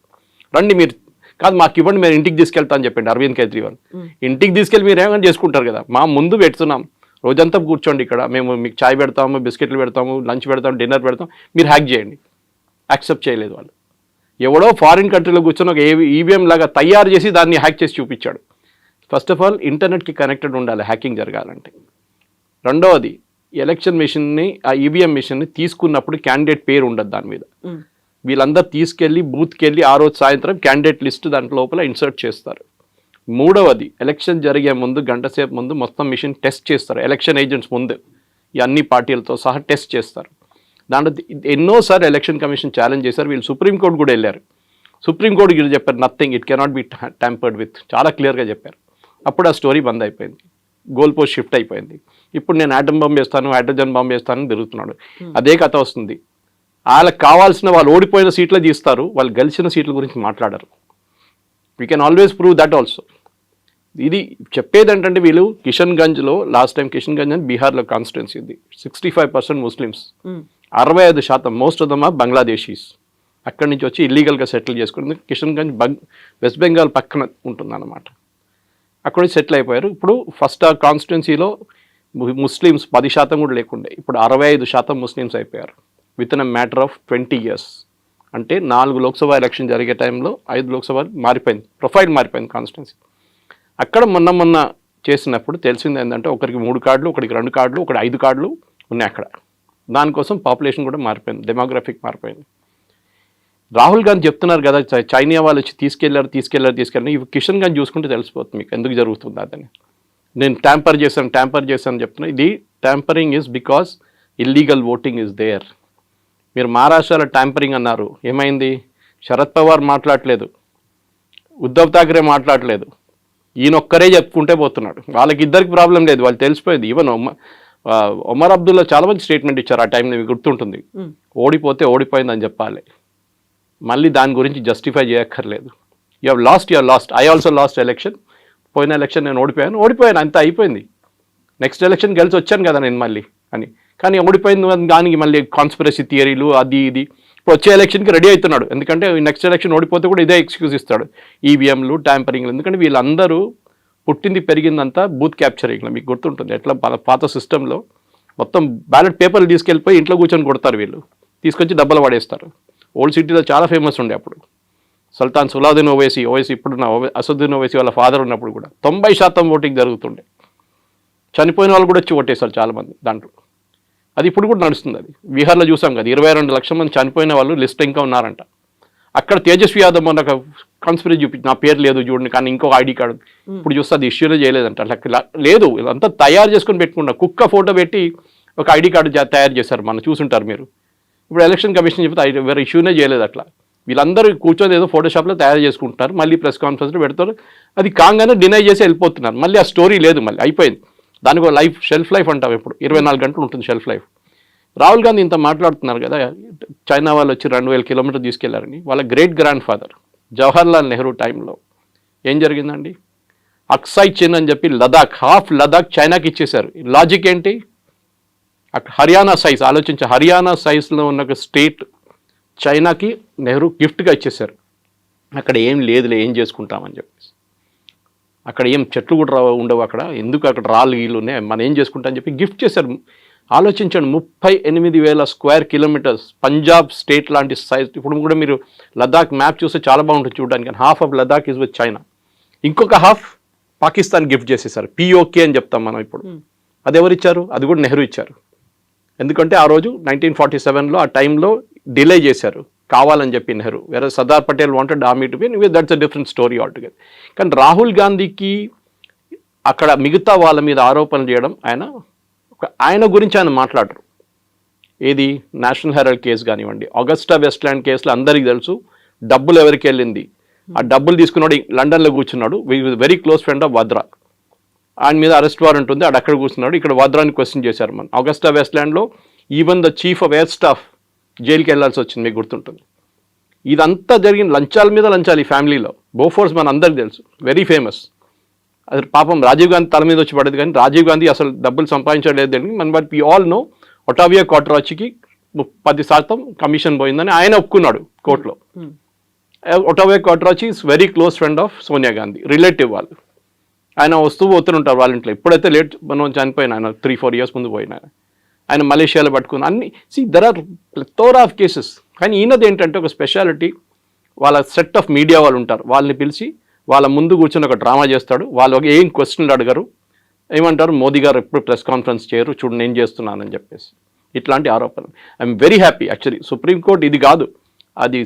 రండి మీరు కాదు మాకు ఇవ్వండి, మీరు ఇంటికి తీసుకెళ్తా అని చెప్పండి అరవింద్ కేజ్రీవాల్. ఇంటికి తీసుకెళ్ళి మీరు ఏమైనా చేసుకుంటారు కదా, మా ముందు పెడుతున్నాం, రోజంతా కూర్చోండి ఇక్కడ, మేము మీకు చాయ్ పెడతాము, బిస్కెట్లు పెడతాము, లంచ్ పెడతాము, డిన్నర్ పెడతాం, మీరు హ్యాక్ చేయండి. యాక్సెప్ట్ చేయలేదు వాళ్ళు. ఎవడో ఫారిన్ కంట్రీలో కూర్చొని ఒక ఈవీఎం లాగా తయారు చేసి దాన్ని హ్యాక్ చేసి చూపించాడు. ఫస్ట్ ఆఫ్ ఆల్ ఇంటర్నెట్కి కనెక్టెడ్ ఉండాలి హ్యాకింగ్ జరగాలంటే. రెండవది ఎలక్షన్ మిషన్ని, ఆ ఈవీఎం మిషన్ని తీసుకున్నప్పుడు క్యాండిడేట్ పేరు ఉండదు దాని మీద. వీళ్ళందరూ తీసుకెళ్ళి బూత్కి వెళ్ళి ఆ రోజు సాయంత్రం క్యాండిడేట్ లిస్ట్ దాంట్లో లోపల ఇన్సర్ట్ చేస్తారు. మూడవది ఎలక్షన్ జరిగే ముందు గంట సేపు ముందు మొత్తం మిషన్ టెస్ట్ చేస్తారు. ఎలక్షన్ ఏజెంట్స్ ముందు ఈ అన్ని పార్టీలతో సహా టెస్ట్ చేస్తారు. దాంట్లో ఎన్నోసార్లు ఎలక్షన్ కమిషన్ ఛాలెంజ్ చేశారు. వీళ్ళు సుప్రీంకోర్టు కూడా వెళ్ళారు. సుప్రీంకోర్టు కూడా చెప్పారు nothing, it cannot be tampered with, చాలా క్లియర్గా చెప్పారు. అప్పుడు ఆ స్టోరీ బంద్ అయిపోయింది, గోల్ పోస్ట్ షిఫ్ట్ అయిపోయింది. ఇప్పుడు నేను ఆటం బాంబు వేస్తాను, హైడ్రోజన్ బాంబు వేస్తానని తిరుగుతున్నాడు. అదే కథ వస్తుంది. వాళ్ళకి కావాల్సిన వాళ్ళు ఓడిపోయిన సీట్లు తీస్తారు, వాళ్ళు గెలిచిన సీట్ల గురించి మాట్లాడరు. We can always prove that also. ఇది చెప్పేది ఏంటంటే వీళ్ళు కిషన్గంజ్లో లాస్ట్ టైం కిషన్గంజ్ అని బీహార్లో కాన్స్టిట్యున్సీ ఉంది, 65% Muslims, 65% most of them are Bangladeshis. అక్కడి నుంచి వచ్చి ఇల్లీగల్గా సెటిల్ చేసుకుంటుంది. కిషన్గంజ్ వెస్ట్ బెంగాల్ పక్కన ఉంటుందన్నమాట. అక్కడ సెటిల్ అయిపోయారు. ఇప్పుడు ఫస్ట్ ఆ కాన్స్టిట్యున్సీలో ముస్లిమ్స్ 10% కూడా లేకుండే, ఇప్పుడు 65% ముస్లిమ్స్ అయిపోయారు with in a matter of 20 years. అంటే 4 లోక్సభ ఎలక్షన్ జరిగే టైంలో 5 లోక్సభ మారిపోయింది, ప్రొఫైల్ మారిపోయింది కాన్స్టిట్యున్సీ. అక్కడ మొన్న చేసినప్పుడు తెలిసింది ఏంటంటే ఒకరికి 3 కార్డులు, ఒకరికి 2 కార్డులు, ఒకటి 5 కార్డులు ఉన్నాయి అక్కడ. దానికోసం పాపులేషన్ కూడా మారిపోయింది, డెమోగ్రఫిక్ మారిపోయింది. రాహుల్ గాంధీ చెప్తున్నారు కదా చైనా వాళ్ళు వచ్చి తీసుకెళ్లారు. ఇవి కిషన్ గాంధీ చూసుకుంటే తెలిసిపోతుంది మీకు ఎందుకు జరుగుతుంది అదని. నేను ట్యాంపర్ చేశాను చెప్తున్నా. ఇది tampering is because illegal voting is there. మీరు మహారాష్ట్రలో ట్యాంపరింగ్ అన్నారు, ఏమైంది? శరద్ పవార్ మాట్లాడలేదు, ఉద్ధవ్ ఠాక్రే మాట్లాడలేదు, ఈయనొక్కరే చెప్పుకుంటే పోతున్నాడు. వాళ్ళకి ఇద్దరికి ప్రాబ్లం లేదు, వాళ్ళు తెలిసిపోయింది. ఈవెన్ ఒమర్ అబ్దుల్లా చాలా మంచి స్టేట్మెంట్ ఇచ్చారు ఆ టైంలో, మీకు గుర్తుంటుంది. ఓడిపోతే ఓడిపోయిందని చెప్పాలి, మళ్ళీ దాని గురించి జస్టిఫై చేయక్కర్లేదు. You have lost. I also last election. పోయిన ఎలక్షన్ నేను ఓడిపోయాను, అంత అయిపోయింది. నెక్స్ట్ ఎలక్షన్ గెలిచి వచ్చాను కదా నేను మళ్ళీ అని. కానీ ఓడిపోయింది దానికి మళ్ళీ కాన్స్పిరసీ థియరీలు అది ఇది. ఇప్పుడు వచ్చే ఎలక్షన్కి రెడీ అవుతున్నాడు, ఎందుకంటే నెక్స్ట్ ఎలక్షన్ ఓడిపోతే కూడా ఇదే ఎక్స్క్యూజ్ ఇస్తాడు, ఈవీఎంలు ట్యాంపరింగ్లు. ఎందుకంటే వీళ్ళందరూ పుట్టింది పెరిగిందంతా బూత్ క్యాప్చరింగ్లో. మీకు గుర్తుంటుంది ఎట్లా పాత సిస్టంలో మొత్తం బ్యాలెట్ పేపర్లు తీసుకెళ్ళిపోయి ఇంట్లో కూర్చొని కొడతారు వీళ్ళు, తీసుకొచ్చి డబ్బలు పడేస్తారు. ఓల్డ్ సిటీలో చాలా ఫేమస్ ఉండే అప్పుడు. సుల్తాన్ సులావుద్దీన్ ఓవైసీ ఇప్పుడున్న అసదుద్దీన్ ఓవైసీ వాళ్ళ ఫాదర్ ఉన్నప్పుడు కూడా 90% ఓటింగ్ జరుగుతుండే. చనిపోయిన వాళ్ళు కూడా వచ్చి ఓటేస్తారు చాలామంది దాంట్లో. అది ఇప్పుడు కూడా నడుస్తుంది. అది బీహార్లో చూసాం కదా, 22 లక్షల మంది చనిపోయిన వాళ్ళు లిస్ట్ ఇంకా ఉన్నారంట. అక్కడ తేజస్వి యాదవ్ మన కాన్స్పిరసీ చూపించి నా పేరు లేదు చూడండి, కానీ ఇంకో ఐడి కార్డు ఇప్పుడు చూస్తే అది ఇష్యూనే చేయలేదంట. అట్లా లేదు, ఇదంతా తయారు చేసుకొని పెట్టుకున్నా. కుక్క ఫోటో పెట్టి ఒక ఐడి కార్డు తయారు చేశారు, మనం చూసుంటారు మీరు. ఇప్పుడు ఎలక్షన్ కమిషన్ చెప్తే వేరే ఇష్యూనే చేయలేదు. అట్లా వీళ్ళందరూ కూర్చొని ఏదో ఫోటోషాప్లో తయారు చేసుకుంటున్నారు, మళ్ళీ ప్రెస్ కాన్ఫరెన్స్లో పెడతారు. అది కాగానే డినై చేసి వెళ్ళిపోతున్నారు. మళ్ళీ ఆ స్టోరీ లేదు, మళ్ళీ అయిపోయింది. దానికి షెల్ఫ్ లైఫ్ అంటాం. ఇప్పుడు 24 గంటలు ఉంటుంది షెల్ఫ్ లైఫ్. రాహుల్ గాంధీ ఇంత మాట్లాడుతున్నారు కదా, చైనా వాళ్ళు వచ్చి 2000 కిలోమీటర్లు తీసుకెళ్లారని. వాళ్ళ great grand father Jawaharlal Nehru టైంలో ఏం జరిగిందండి? అక్సాయ్ చిన్ అని చెప్పి హాఫ్ లదాఖ్ చైనాకి ఇచ్చేశారు. లాజిక్ ఏంటి? అక్కడ హర్యానా సైజ్ ఆలోచించి, హర్యానా సైజ్లో ఉన్న ఒక స్టేట్ చైనాకి నెహ్రూ గిఫ్ట్గా ఇచ్చేశారు. అక్కడ ఏం లేదులే, ఏం చేసుకుంటామని చెప్పేసి. అక్కడ ఏం చెట్లు కూడా ఉండవు, అక్కడ ఎందుకు అక్కడ రాళ్ళు గీళ్ళునే, మనం ఏం చేసుకుంటామని చెప్పి గిఫ్ట్ చేశారు. ఆలోచించండి, 38,000 స్క్వేర్ కిలోమీటర్స్ పంజాబ్ స్టేట్ లాంటి సైజ్. ఇప్పుడు కూడా మీరు లదాఖ్ మ్యాప్ చూస్తే చాలా బాగుంటుంది చూడడానికి. Half of Ladakh is with China, ఇంకొక హాఫ్ పాకిస్తాన్ గిఫ్ట్ చేసేసారు. పిఓకే అని చెప్తాం మనం ఇప్పుడు. అది ఎవరు ఇచ్చారు? అది కూడా నెహ్రూ ఇచ్చారు. ఎందుకంటే ఆ రోజు 1947లో ఆ టైంలో డిలే చేశారు కావాలని చెప్పి నెహ్రూ. వేరే Sardar Patel wanted army to be, that's a different story altogether. కానీ రాహుల్ గాంధీకి అక్కడ మిగతా వాళ్ళ మీద ఆరోపణలు చేయడం, ఆయన గురించి ఆయన మాట్లాడరు. ఏది నేషనల్ హెరాల్డ్ కేసు కానివ్వండి, ఆగస్టా వెస్ట్ల్యాండ్ కేసులో అందరికీ తెలుసు డబ్బులు ఎవరికి వెళ్ళింది. ఆ డబ్బులు తీసుకున్నాడు లండన్లో కూర్చున్నాడు, వెరీ క్లోజ్ ఫ్రెండ్ ఆఫ్ వద్రా. ఆయన మీద అరెస్ట్ వారెంట్ ఉంది, ఆడు అక్కడ కూర్చున్నాడు. ఇక్కడ వద్రాని క్వశ్చన్ చేశారు మనం. ఆగస్టా వెస్ట్ల్యాండ్లో even the chief of air staff జైలుకి వెళ్ళాల్సి వచ్చింది, మీకు గుర్తుంటుంది. ఇదంతా జరిగిన లంచాల మీద లంచాలు ఈ ఫ్యామిలీలో. బోఫోర్స్ మన అందరికి తెలుసు, వెరీ ఫేమస్. అది పాపం రాజీవ్ గాంధీ తల మీద వచ్చి పడేది, కానీ రాజీవ్ గాంధీ అసలు డబ్బులు సంపాదించలేదు. But we all know Ottavio కాట్రాచికి 10% కమిషన్ పోయిందని ఆయన ఒప్పుకున్నాడు కోర్టులో. Ottavio Quattrocchi is very close friend of Sonia Gandhi, relative వాళ్ళు. ఆయన వస్తూ పోతుంటారు వాళ్ళ ఇంట్లో. ఇప్పుడైతే లేట్ మనం చనిపోయిన ఆయన 3-4 years ముందు పోయిన ఆయన మలేషియాలో పట్టుకుని అన్ని. There are plethora of cases. కానీ ఈయనది ఏంటంటే ఒక స్పెషాలిటీ, వాళ్ళ సెట్ ఆఫ్ మీడియా వాళ్ళు ఉంటారు, వాళ్ళని పిలిచి వాళ్ళ ముందు కూర్చొని ఒక డ్రామా చేస్తాడు. వాళ్ళు ఏం క్వశ్చన్లు అడగరు, ఏమంటారు మోదీ గారు ఎప్పుడు ప్రెస్ కాన్ఫరెన్స్ చేయరు, చూడు నేను చేస్తున్నానని చెప్పేసి. ఇట్లాంటి ఆరోపణలు. I'm very happy actually. Supreme court ఇది కాదు, అది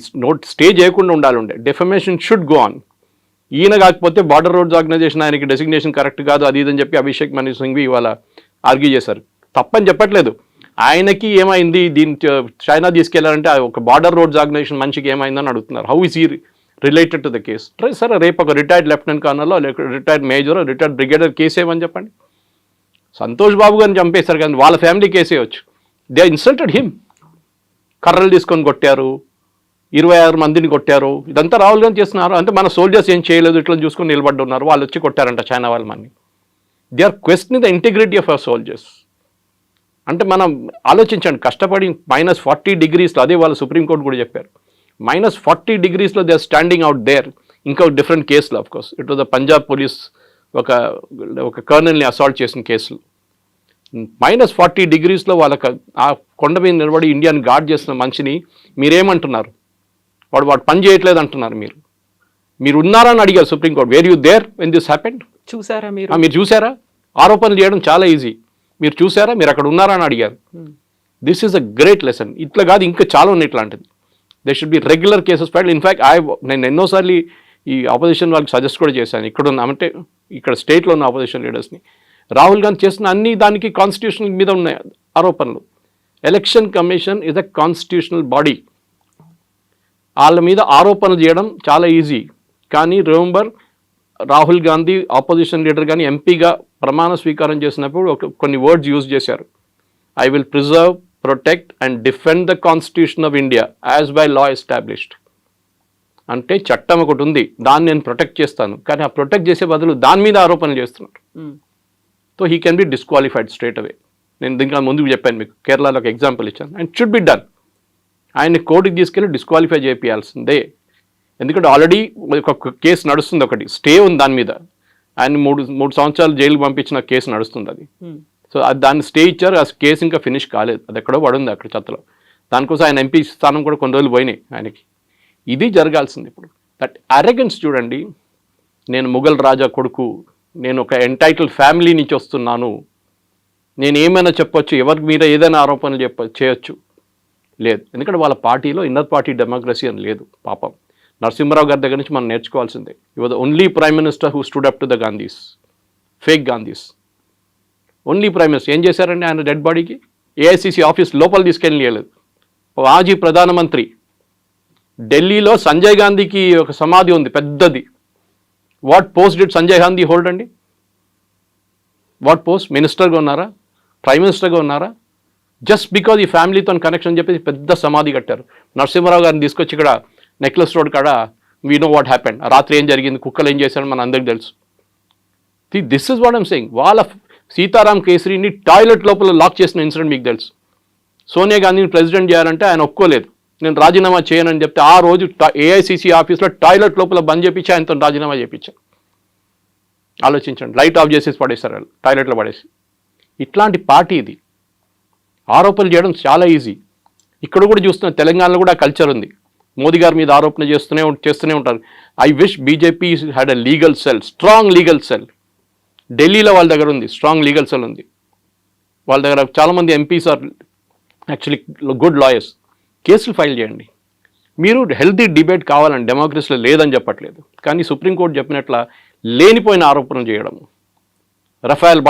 స్టే చేయకుండా ఉండాలి. Defamation should go on. ఈయన కాకపోతే బార్డర్ రోడ్స్ ఆర్గనైజేషన్ ఆయనకి డెసిగ్నేషన్ కరెక్ట్ కాదు అది ఇదని చెప్పి అభిషేక్ మను సింఘ్వి ఇవాళ ఆర్గ్యూ చేశారు. తప్పని చెప్పట్లేదు, ఆయనకి ఏమైంది దీన్ని చైనా తీసుకెళ్లారంటే ఒక బార్డర్ రోడ్స్ ఆర్గనైజేషన్ మనిషికి ఏమైందని అడుగుతున్నారు. How is he related to the case? సరే రేపు ఒక రిటైర్డ్ లెఫ్టినెంట్ కర్నల్లో retired major retired brigadier case ఏమని చెప్పండి. సంతోష్ బాబు గారిని చంపేశారు కానీ వాళ్ళ ఫ్యామిలీ కేసే వచ్చు. They insulted him. కర్రలు తీసుకొని కొట్టారు, 26 మందిని కొట్టారు. ఇదంతా రాహుల్ గాంధీ చేస్తున్నారు. అంటే మన సోల్జర్స్ ఏం చేయలేదు, ఇట్లా చూసుకొని నిలబడి ఉన్నారు. వాళ్ళు వచ్చి కొట్టారంట చైనా వాళ్ళ మన్ని. They are questioning the integrity of our soldiers. అంటే మనం ఆలోచించండి, కష్టపడి -40 degreesలో, అదే వాళ్ళు సుప్రీంకోర్టు కూడా చెప్పారు, -40 degreesలో they are standing out there. ఇంకా డిఫరెంట్ కేసులో of course it was the Punjab police ఒక ఒక కర్నల్ని అసాల్ట్ చేసిన కేసులు -40 degreesలో వాళ్ళకి ఆ కొండ మీద నిలబడి ఇండియాని గార్డ్ చేసిన మనిషిని మీరేమంటున్నారు? వాడు పని చేయట్లేదు అంటున్నారు. మీరు ఉన్నారని అడిగారు Supreme Court. Where you there when this happened? చూసారా మీరు? మీరు చూసారా? ఆరోపణలు చేయడం చాలా ఈజీ. మీరు చూసారా? మీరు అక్కడ ఉన్నారా అని అడిగారు. This is a great lesson. ఇట్లా కాదు, ఇంకా చాలా ఉన్నాయి ఇట్లాంటిది. They should be regular cases filed. In fact నేను ఎన్నోసార్లు ఈ ఆపోజిషన్ వాళ్ళకి సజెస్ట్ కూడా చేశాను. ఇక్కడ స్టేట్లో ఉన్న ఆపోజిషన్ లీడర్స్ని. రాహుల్ గాంధీ చేసిన అన్ని దానికి కాన్స్టిట్యూషనల్ మీద ఉన్నాయి ఆరోపణలు. Election commission is a constitutional body. వాళ్ళ మీద ఆరోపణలు చేయడం చాలా ఈజీ. కానీ remember, Rahul Gandhi opposition leader కానీ ఎంపీగా ప్రమాణ స్వీకారం చేసినప్పుడు కొన్ని వర్డ్స్ యూజ్ చేశారు. I will preserve, protect and defend the constitution of India as by law established. అంటే చట్టం ఒకటి ఉంది, దాన్ని నేను ప్రొటెక్ట్ చేస్తాను. కానీ ఆ ప్రొటెక్ట్ చేసే బదులు దాని మీద ఆరోపణలు చేస్తున్నారు. So he can be disqualified straight away. నేను దీనికి ముందుకు చెప్పాను మీకు, కేరళలో ఒక ఎగ్జాంపుల్ ఇచ్చాను. And should be done. ఆయన్ని కోర్టుకి తీసుకెళ్ళి డిస్క్వాలిఫై చేయాల్సిందే. ఎందుకంటే ఆల్రెడీ ఒక కేసు నడుస్తుంది, ఒకటి స్టే ఉంది దాని మీద. ఆయన మూడు సంవత్సరాలు జైలుకి పంపించిన కేసు నడుస్తుంది అది. సో దాన్ని స్టే ఇచ్చారు. ఆ కేసు ఇంకా ఫినిష్ కాలేదు, అది ఎక్కడో పడుంది అక్కడ చెత్తలో. దానికోసం ఆయన ఎంపీ స్థానం కూడా కొన్ని రోజులు పోయినాయి ఆయనకి. ఇది జరగాల్సింది ఇప్పుడు. దట్ అరెగెన్స్ చూడండి. నేను ముఘల్ రాజా కొడుకు, నేను ఒక ఎంటైటిల్ ఫ్యామిలీ నుంచి వస్తున్నాను, నేను ఏమైనా చెప్పొచ్చు, ఎవరికి మీద ఏదైనా ఆరోపణలు చేయొచ్చు. లేదు, ఎందుకంటే వాళ్ళ పార్టీలో ఇన్నర్ పార్టీ డెమోక్రసీ అని లేదు. పాపం నరసింహరావు గారి దగ్గర నుంచి మనం నేర్చుకోవాల్సిందే. You was the only prime minister who stood up to the Gandhis, fake Gandhis. Only prime minister. ఏం చేశారండి ఆయన డెడ్ బాడీకి? ఏఐసిసి ఆఫీస్ లోపల తీసుకెళ్ళలేదు. మాజీ ప్రధానమంత్రి. ఢిల్లీలో సంజయ్ గాంధీకి ఒక సమాధి ఉంది పెద్దది. What post did Sanjay Gandhi hold అండి? What post? మినిస్టర్గా ఉన్నారా? ప్రైమ్ మినిస్టర్గా ఉన్నారా? జస్ట్ బికాజ్ ఈ ఫ్యామిలీతో కనెక్షన్ చెప్పేసి పెద్ద సమాధి కట్టారు. నరసింహరావు గారిని తీసుకొచ్చి ఇక్కడ నెక్లెస్ రోడ్ కాడ వీ నో వాట్ హ్యాపెండ్, రాత్రి ఏం జరిగింది, కుక్కలు ఏం చేశారని మన అందరికి తెలుసు. This is what I'm saying. వాళ్ళ సీతారాం కేసరిని టాయిలెట్ లోపల లాక్ చేసిన ఇన్సిడెంట్ మీకు తెలుసు. సోనియా గాంధీని ప్రెసిడెంట్ చేయాలంటే ఆయన ఒప్పుకోలేదు. నేను రాజీనామా చేయనని చెప్తే ఆ రోజు ఏఐసిసి ఆఫీస్లో టాయిలెట్ లోపల బంద్ చేయించి ఆయనతో రాజీనామా చేయించాను. ఆలోచించండి. లైట్ ఆఫ్ చేసేసి పడేస్తారు వాళ్ళు, టాయిలెట్లో పడేసి. ఇట్లాంటి పార్టీ ఇది. ఆరోపణలు చేయడం చాలా ఈజీ. ఇక్కడ కూడా చూస్తున్న తెలంగాణలో కూడా కల్చర్ ఉంది. మోదీ గారి మీద ఆరోపణ చేస్తూనే ఉంటారు. I wish BJP had a legal cell, strong legal cell. ఢిల్లీలో వాళ్ళ దగ్గర ఉంది, స్ట్రాంగ్ లీగల్ సెల్ ఉంది వాళ్ళ దగ్గర. చాలామంది MPs are actually good lawyers. కేసులు ఫైల్ చేయండి. మీరు హెల్తీ డిబేట్ కావాలని డెమోక్రసీలో లేదని చెప్పట్లేదు. కానీ సుప్రీంకోర్టు చెప్పినట్ల లేనిపోయిన ఆరోపణలు చేయడం, రఫాయల్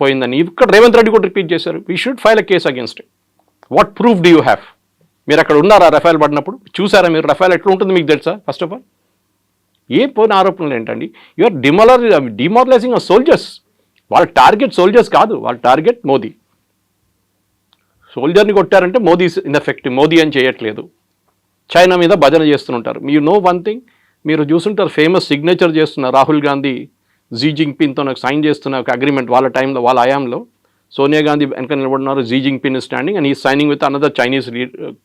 పోయిందని ఇక్కడ రేవంత్ రెడ్డి కూడా రిపీట్ చేశారు. We should file a case against it. What proof do you have? మీరు అక్కడ ఉన్నారా రఫాయల్ పడినప్పుడు? చూసారా మీరు రఫాయల్ ఎట్లా ఉంటుంది మీకు తెలుసా? ఫస్ట్ ఆఫ్ ఆల్ ఏ పోయిన ఆరోపణలు ఏంటండి? యూఆర్ డిమారలైజింగ్ ఆ సోల్జర్స్. వాళ్ళ టార్గెట్ సోల్జర్స్ కాదు, వాళ్ళ టార్గెట్ మోదీ. సోల్జర్ని కొట్టారంటే మోదీ ఇన్ఎఫెక్టివ్, మోదీ అని చేయట్లేదు. చైనా మీద భజన చేస్తుంటారు. మీరు నో వన్ థింగ్, మీరు చూస్తుంటారు ఫేమస్ సిగ్నేచర్ చేస్తున్న రాహుల్ గాంధీ జీ జింగ్పిన్తో నాకు సైన్ చేస్తున్న ఒక అగ్రిమెంట్ వాళ్ళ టైంలో, వాళ్ళ హయాంలో. సోనియా గాంధీ వెనక నిలబడినారు, జీ జింగ్పిన్ స్టాండింగ్ అండ్ ఈ signing with another Chinese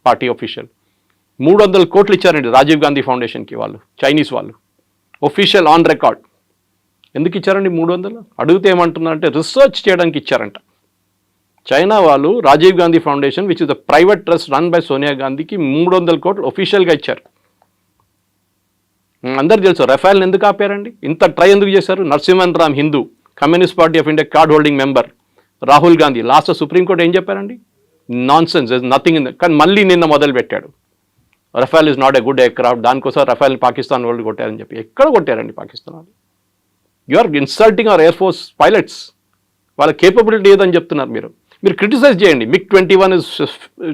party official. 300 కోట్లు ఇచ్చారండి రాజీవ్ గాంధీ ఫౌండేషన్కి వాళ్ళు, చైనీస్ వాళ్ళు. Official on record. ఎందుకు ఇచ్చారండి 300? అడిగితే ఏమంటున్నారంటే రీసెర్చ్ చేయడానికి ఇచ్చారంట. చైనా వాళ్ళు Rajiv Gandhi foundation which is the private trust run by Sonia గాంధీకి 300 కోట్లు ఒఫీషియల్గా ఇచ్చారు. అందరు తెలుసు రఫాయల్ని ఎందుకు ఆపారండి, ఇంత ట్రై ఎందుకు చేశారు? Narasimhan Ram Hindu, communist party of India card holding member Rahul Gandhi. Last supreme court ఏం చెప్పారండి? Non sense, nothing in. కానీ మళ్ళీ నిన్న మొదలు పెట్టాడు, రఫాల్ is not a good air craft, దానికోసం రఫాల్ పాకిస్తాన్ వాళ్ళు కొట్టారని చెప్పి. ఎక్కడ కొట్టారండి పాకిస్తాన్ వాళ్ళు? You are insulting our air force pilots. వాళ్ళ కేపబిలిటీ ఏదని చెప్తున్నారు మీరు. మీరు క్రిటిసైజ్ చేయండి. MiG-21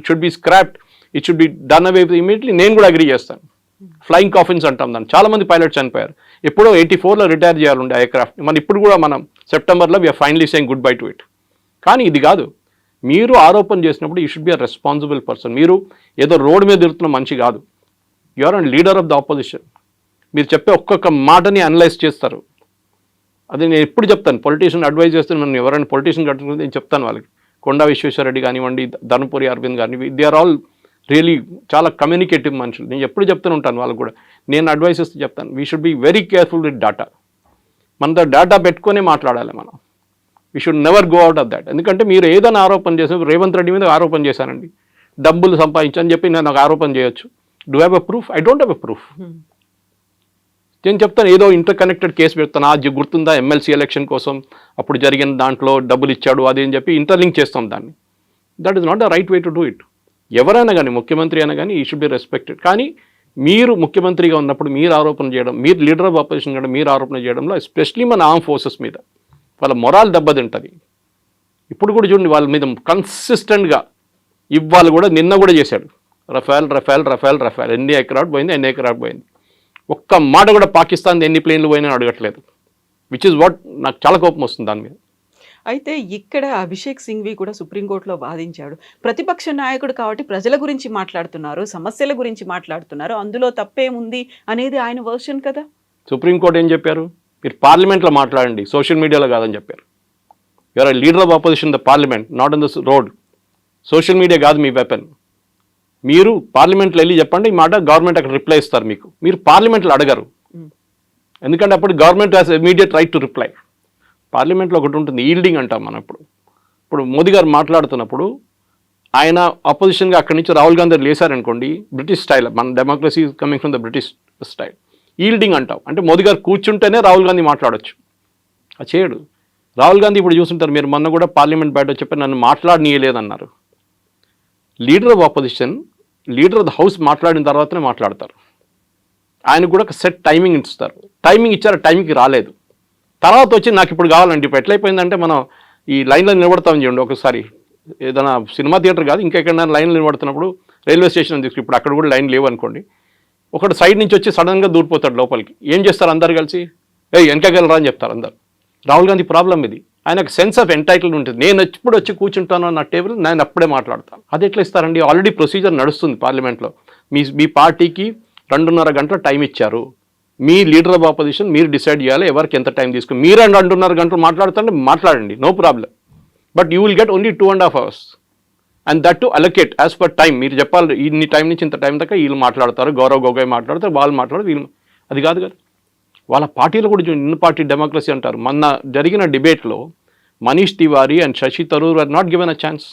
should be scrapped, it should be done away immediately. నేను కూడా అగ్రీ చేస్తాను. ఫ్లయింగ్ కాఫిన్స్ అంటాం దాన్ని. చాలామంది పైలట్స్ చనిపోయారు. ఎప్పుడో 84లో రిటైర్ చేయాలండి ఎయిర్క్రాఫ్ట్. మన ఇప్పుడు కూడా మనం సెప్టెంబర్లో we're finally saying goodbye to it. కానీ ఇది కాదు. మీరు ఆరోపణ చేసినప్పుడు you should be a responsible person. మీరు ఏదో రోడ్డు మీద తిరుగుతున్న మనిషి కాదు. You are and leader of the opposition. మీరు చెప్పే ఒక్కొక్క మాటని అనలైజ్ చేస్తారు. అది నేను ఎప్పుడు చెప్తాను, పొలిటీషియన్ అడ్వైజ్ చేస్తే నన్ను ఎవరైనా పొలిటీషియన్ కట్టుకుంటే నేను చెప్తాను వాళ్ళకి. కొండా విశ్వేశ్వరరెడ్డి కానివ్వండి, ధర్మపురి అరవింద్ కానివ్వండి, దే ఆర్ ఆల్ రియలీ చాలా కమ్యూనికేటివ్ మనుషులు. నేను ఎప్పుడు చెప్తూనే ఉంటాను వాళ్ళకు కూడా. నేను అడ్వైస్ ఇస్తూ చెప్తాను, we should be very careful with data. మన డేటా పెట్టుకునే మాట్లాడాలి మనం. We should never go out of that. ఎందుకంటే మీరు ఏదైనా ఆరోపణ చేసిన రేవంత్ రెడ్డి మీద ఆరోపణ చేశానండి, డబ్బులు సంపాదించని చెప్పి నేను ఒక ఆరోపణ చేయొచ్చు. Do have a proof? I don't have a proof. నేను చెప్తాను ఏదో ఇంటర్ కనెక్టెడ్ కేసు పెడతాను, అది గుర్తుందా ఎమ్మెల్సీ ఎలక్షన్ కోసం అప్పుడు జరిగిన దాంట్లో డబ్బులు ఇచ్చాడు అది అని చెప్పి ఇంటర్లింక్ చేస్తాం దాన్ని. That is not the right way to do it. ఎవరైనా కానీ ముఖ్యమంత్రి అయినా కానీ ఈ షుడ్ బి రెస్పెక్టెడ్. కానీ మీరు ముఖ్యమంత్రిగా ఉన్నప్పుడు మీరు ఆరోపణ చేయడం, మీరు లీడర్ ఆఫ్ ఆపోజిషన్ కూడా మీరు ఆరోపణ చేయడంలో ఎస్పెషలీ మన ఆర్మ్ ఫోర్సెస్ మీద వాళ్ళ మొరాల్ దెబ్బతింటుంది. ఇప్పుడు కూడా చూడండి వాళ్ళ మీద కన్సిస్టెంట్గా ఇవాళ కూడా నిన్న కూడా చేశాడు రఫేల్ రఫేల్ రఫేల్ రఫేల్. ఎన్ని ఎకరాట్ పోయింది, ఎన్ని ఎకరాట్ పోయింది, ఒక్క మాట కూడా పాకిస్తాన్ ఎన్ని ప్లేన్లు పోయినా అడగట్లేదు. విచ్ ఇస్ వాట్ నాకు చాలా కోపం వస్తుంది దాని మీద. అయితే ఇక్కడ అభిషేక్ సింఘ్వి కూడా సుప్రీంకోర్టులో వాదించాడు. ప్రతిపక్ష నాయకుడు కాబట్టి ప్రజల గురించి మాట్లాడుతున్నారు, సమస్యల గురించి మాట్లాడుతున్నారు, అందులో తప్పేముంది అనేది ఆయన వర్షన్ కదా. సుప్రీంకోర్టు ఏం చెప్పారు? మీరు పార్లమెంట్లో మాట్లాడండి, సోషల్ మీడియాలో కాదని చెప్పారు. You're I leader of opposition the parliament, not in the road. Social media కాదు మీ వెపన్. మీరు పార్లమెంట్లో వెళ్ళి చెప్పండి ఈ మాట, గవర్నమెంట్ అక్కడ రిప్లై ఇస్తారు మీకు. మీరు పార్లమెంట్లో అడగరు, ఎందుకంటే అప్పుడు government has immediate right to reply. పార్లమెంట్లో ఒకటి ఉంటుంది, ఈల్డింగ్ అంటాం మనం. ఇప్పుడు మోదీ గారు మాట్లాడుతున్నప్పుడు ఆయన అపోజిషన్గా అక్కడి నుంచి రాహుల్ గాంధీ లేసారనుకోండి, బ్రిటిష్ స్టైల్, మన democracy coming from the British style, yielding అంటాం. అంటే మోదీ గారు కూర్చుంటేనే రాహుల్ గాంధీ మాట్లాడొచ్చు, అది చేయడు. రాహుల్ గాంధీ ఇప్పుడు చూస్తుంటారు, మీరు మొన్న కూడా పార్లమెంట్ బయట చెప్పి నన్ను మాట్లాడనీయలేదన్నారు. Leader of opposition, leader of the house మాట్లాడిన తర్వాతనే మాట్లాడతారు. ఆయనకు కూడా ఒక సెట్ టైమింగ్ ఇస్తారు. టైమింగ్ ఇచ్చారు, టైంకి రాలేదు. తర్వాత వచ్చి నాకు ఇప్పుడు కావాలంటే ఇప్పుడు ఎట్లయిపోయిందంటే మనం ఈ లైన్లో నిలబడతామని చూడండి. ఒకసారి ఏదైనా సినిమా థియేటర్ కాదు ఇంకెక్కడైనా లైన్లో నిలబడుతున్నప్పుడు రైల్వే స్టేషన్ తీసుకు, ఇప్పుడు అక్కడ కూడా లైన్ లేవు అనుకోండి, ఒకటి సైడ్ నుంచి వచ్చి సడన్గా దూరిపోతాడు లోపలికి. ఏం చేస్తారు అందరు కలిసి, వెనకగలరా అని చెప్తారు అందరు. రాహుల్ గాంధీ ప్రాబ్లం ఇది. ఆయనకు సెన్స్ ఆఫ్ ఎంటైటిల్మెంట్ ఉంటుంది. నేను ఎప్పుడు వచ్చి కూర్చుంటాను నా టేబుల్, నేను అప్పుడే మాట్లాడతాను. అది ఎట్లా ఇస్తారండి? ఆల్రెడీ ప్రొసీజర్ నడుస్తుంది పార్లమెంట్లో. మీ పార్టీకి 2.5 గంటల టైం ఇచ్చారు. మీ లీడర్ ఆఫ్ ఆపోజిషన్ మీరు డిసైడ్ చేయాలి ఎవరికి ఎంత టైం తీసుకుని. మీరు 2.5 గంటలు మాట్లాడుతుంటే మాట్లాడండి, no problem. But you will get only 2.5 hours and that to allocate as per time. మీరు చెప్పాలి ఇన్ని టైం నుంచి ఇంత టైం దాకా వీళ్ళు మాట్లాడతారు, గౌరవ్ గొగోయ్ మాట్లాడతారు, వాళ్ళు మాట్లాడతారు, వీళ్ళు. అది కాదు కదా వాళ్ళ పార్టీలో కూడా ఇన్ పార్టీ డెమోక్రసీ అంటారు. మొన్న జరిగిన డిబేట్లో Manish Tewari and Shashi Tharoor are not given a chance.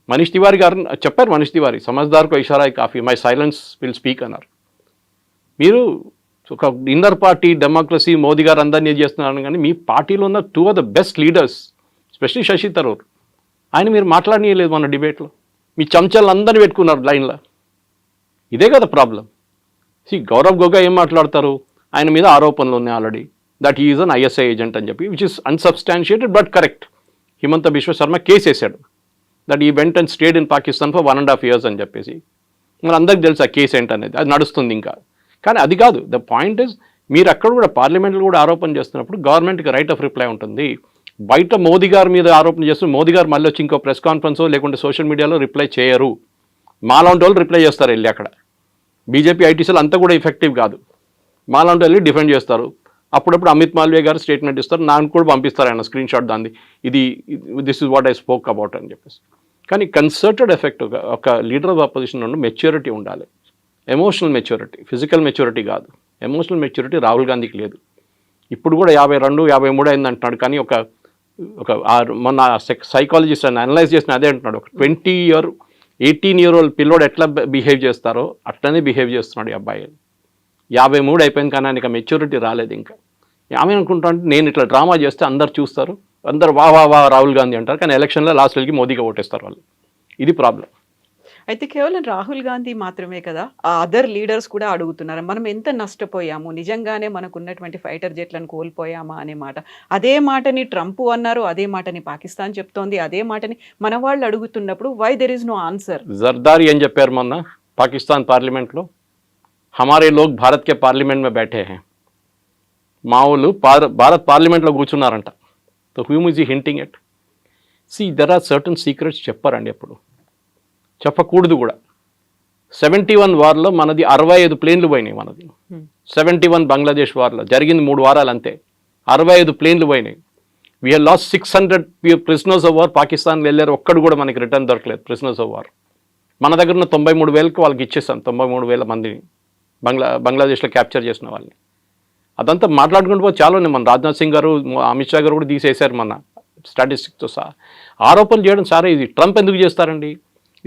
Manish Tewari గారు చెప్పారు, మనీష్ తివారీ సమజ్దార్కో ఇషారా కాఫీ, మై సైలెన్స్ విల్ స్పీక్ అన్నారు. మీరు ఒక ఇన్నర్ పార్టీ డెమోక్రసీ మోదీ గారు అందరినీ చేస్తున్నారు, కానీ మీ పార్టీలో ఉన్న 2 of the best leaders specially Shashi Tharoor, ఆయన మీరు మాట్లాడనీయలేదు మన డిబేట్లో. మీ చెంచాలను అందరినీ పెట్టుకున్నారు లైన్లో. ఇదే కదా ప్రాబ్లం. గౌరవ్ గొగోయ్ ఏం మాట్లాడతారు, ఆయన మీద ఆరోపణలు ఉన్నాయి already that he is an ISI agent అని చెప్పి, which is unsubstantiated but correct. Himanta Biswa Sarma case వేశాడు that he went and stayed in Pakistan for 1.5 years అని చెప్పేసి. మరి అందరికి తెలుసు ఆ కేసు ఏంటనేది, అది నడుస్తుంది ఇంకా. కానీ అది కాదు ద పాయింట్ ఇస్, మీరు అక్కడ కూడా పార్లమెంట్లో కూడా ఆరోపణ చేస్తున్నప్పుడు గవర్నమెంట్కి రైట్ ఆఫ్ రిప్లై ఉంటుంది. బయట మోదీ గారి మీద ఆరోపణ చేస్తున్న మోదీ గారు మళ్ళీ వచ్చి ఇంకో ప్రెస్ కాన్ఫరెన్సో లేకుంటే సోషల్ మీడియాలో రిప్లై చేయరు. మాలాంటి వాళ్ళు రిప్లై చేస్తారు వెళ్ళి. అక్కడ బీజేపీ ఐటీసీలు అంతా కూడా ఎఫెక్టివ్ కాదు. మాలాంటి వెళ్ళి డిఫెండ్ చేస్తారు. అప్పుడప్పుడు అమిత్ మాల్వియా గారు స్టేట్మెంట్ ఇస్తారు, నాకు కూడా పంపిస్తారు ఆయన స్క్రీన్ షాట్ దాన్ని, this is what I spoke about అని చెప్పేసి. కానీ కన్సర్టెడ్ ఎఫెక్ట్ ఒక లీడర్ ఆఫ్ అపోజిషన్ నుండి మెచ్యూరిటీ ఉండాలి, ఎమోషనల్ మెచ్యూరిటీ, ఫిజికల్ మెచ్యూరిటీ కాదు. ఎమోషనల్ మెచ్యూరిటీ రాహుల్ గాంధీకి లేదు. ఇప్పుడు కూడా 52, 53 అయింది అంటున్నాడు. కానీ మొన్న సైకాలజిస్ట్ అని అనలైజ్ చేసిన అదే అంటున్నాడు, ఒక 18-year-old పిల్లోడు ఎట్లా బిహేవ్ చేస్తారో అట్లనే బిహేవ్ చేస్తున్నాడు ఈ అబ్బాయి. 53 అయిపోయింది కానీ ఆయనకి మెచ్యూరిటీ రాలేదు ఇంకా. ఆమె అనుకుంటా అంటే నేను ఇట్లా డ్రామా చేస్తే అందరు చూస్తారు, అందరు వా రాహుల్ గాంధీ అంటారు, కానీ ఎలక్షన్లో లాస్ట్ వెళ్ళి మోదీగా ఓటేస్తారు వాళ్ళు. ఇది ప్రాబ్లం. అయితే కేవలం రాహుల్ గాంధీ మాత్రమే కదా, ఆ అదర్ లీడర్స్ కూడా అడుగుతున్నారు, మనం ఎంత నష్టపోయాము, నిజంగానే మనకు ఉన్నటువంటి ఫైటర్ జెట్లను కోల్పోయామా అనే మాట. అదే మాటని ట్రంప్ అన్నారు, అదే మాటని పాకిస్తాన్ చెప్తోంది, అదే మాటని మన వాళ్ళు అడుగుతున్నప్పుడు why there is no answer. Zardari ఏం చెప్పారు మొన్న పాకిస్తాన్ పార్లమెంట్లో, హమారే లోగ్ భారత్ కే పార్లమెంట్ మే బైఠే హై. మా వాళ్ళు భారత్ పార్లమెంట్లో కూర్చున్నారంట. సో హ్యూమ్ is hinting at. There are certain secrets చెప్పారండి, ఎప్పుడు చెప్పకూడదు కూడా. 71 వార్లో మనది 65 ప్లేన్లు పోయినాయి. మనది 71 బంగ్లాదేశ్ వార్లో జరిగింది 3 వారాలు అంతే, 65 ప్లేన్లు పోయినాయి. We have lost 600 prisoners of war. పాకిస్తాన్లో వెళ్ళారు, ఒక్కడు కూడా మనకి రిటర్న్ దొరకలేదు ప్రిజనర్స్ ఆఫ్ వార్. మన దగ్గర ఉన్న 93,000కి వాళ్ళకి ఇచ్చేసాం, 93,000 మందిని బంగ్లాదేశ్లో క్యాప్చర్ చేసిన వాళ్ళని. అదంతా మాట్లాడుకుంటూ పోతే చాలా ఉన్నాయి. మన రాజ్నాథ్ సింగ్ గారు, అమిత్ షా గారు కూడా తీసేశారు మన స్టాటిస్టిక్స్తో సహా. ఆరోపణలు చేయడం సరే, ఇది ట్రంప్ ఎందుకు చేస్తారండి?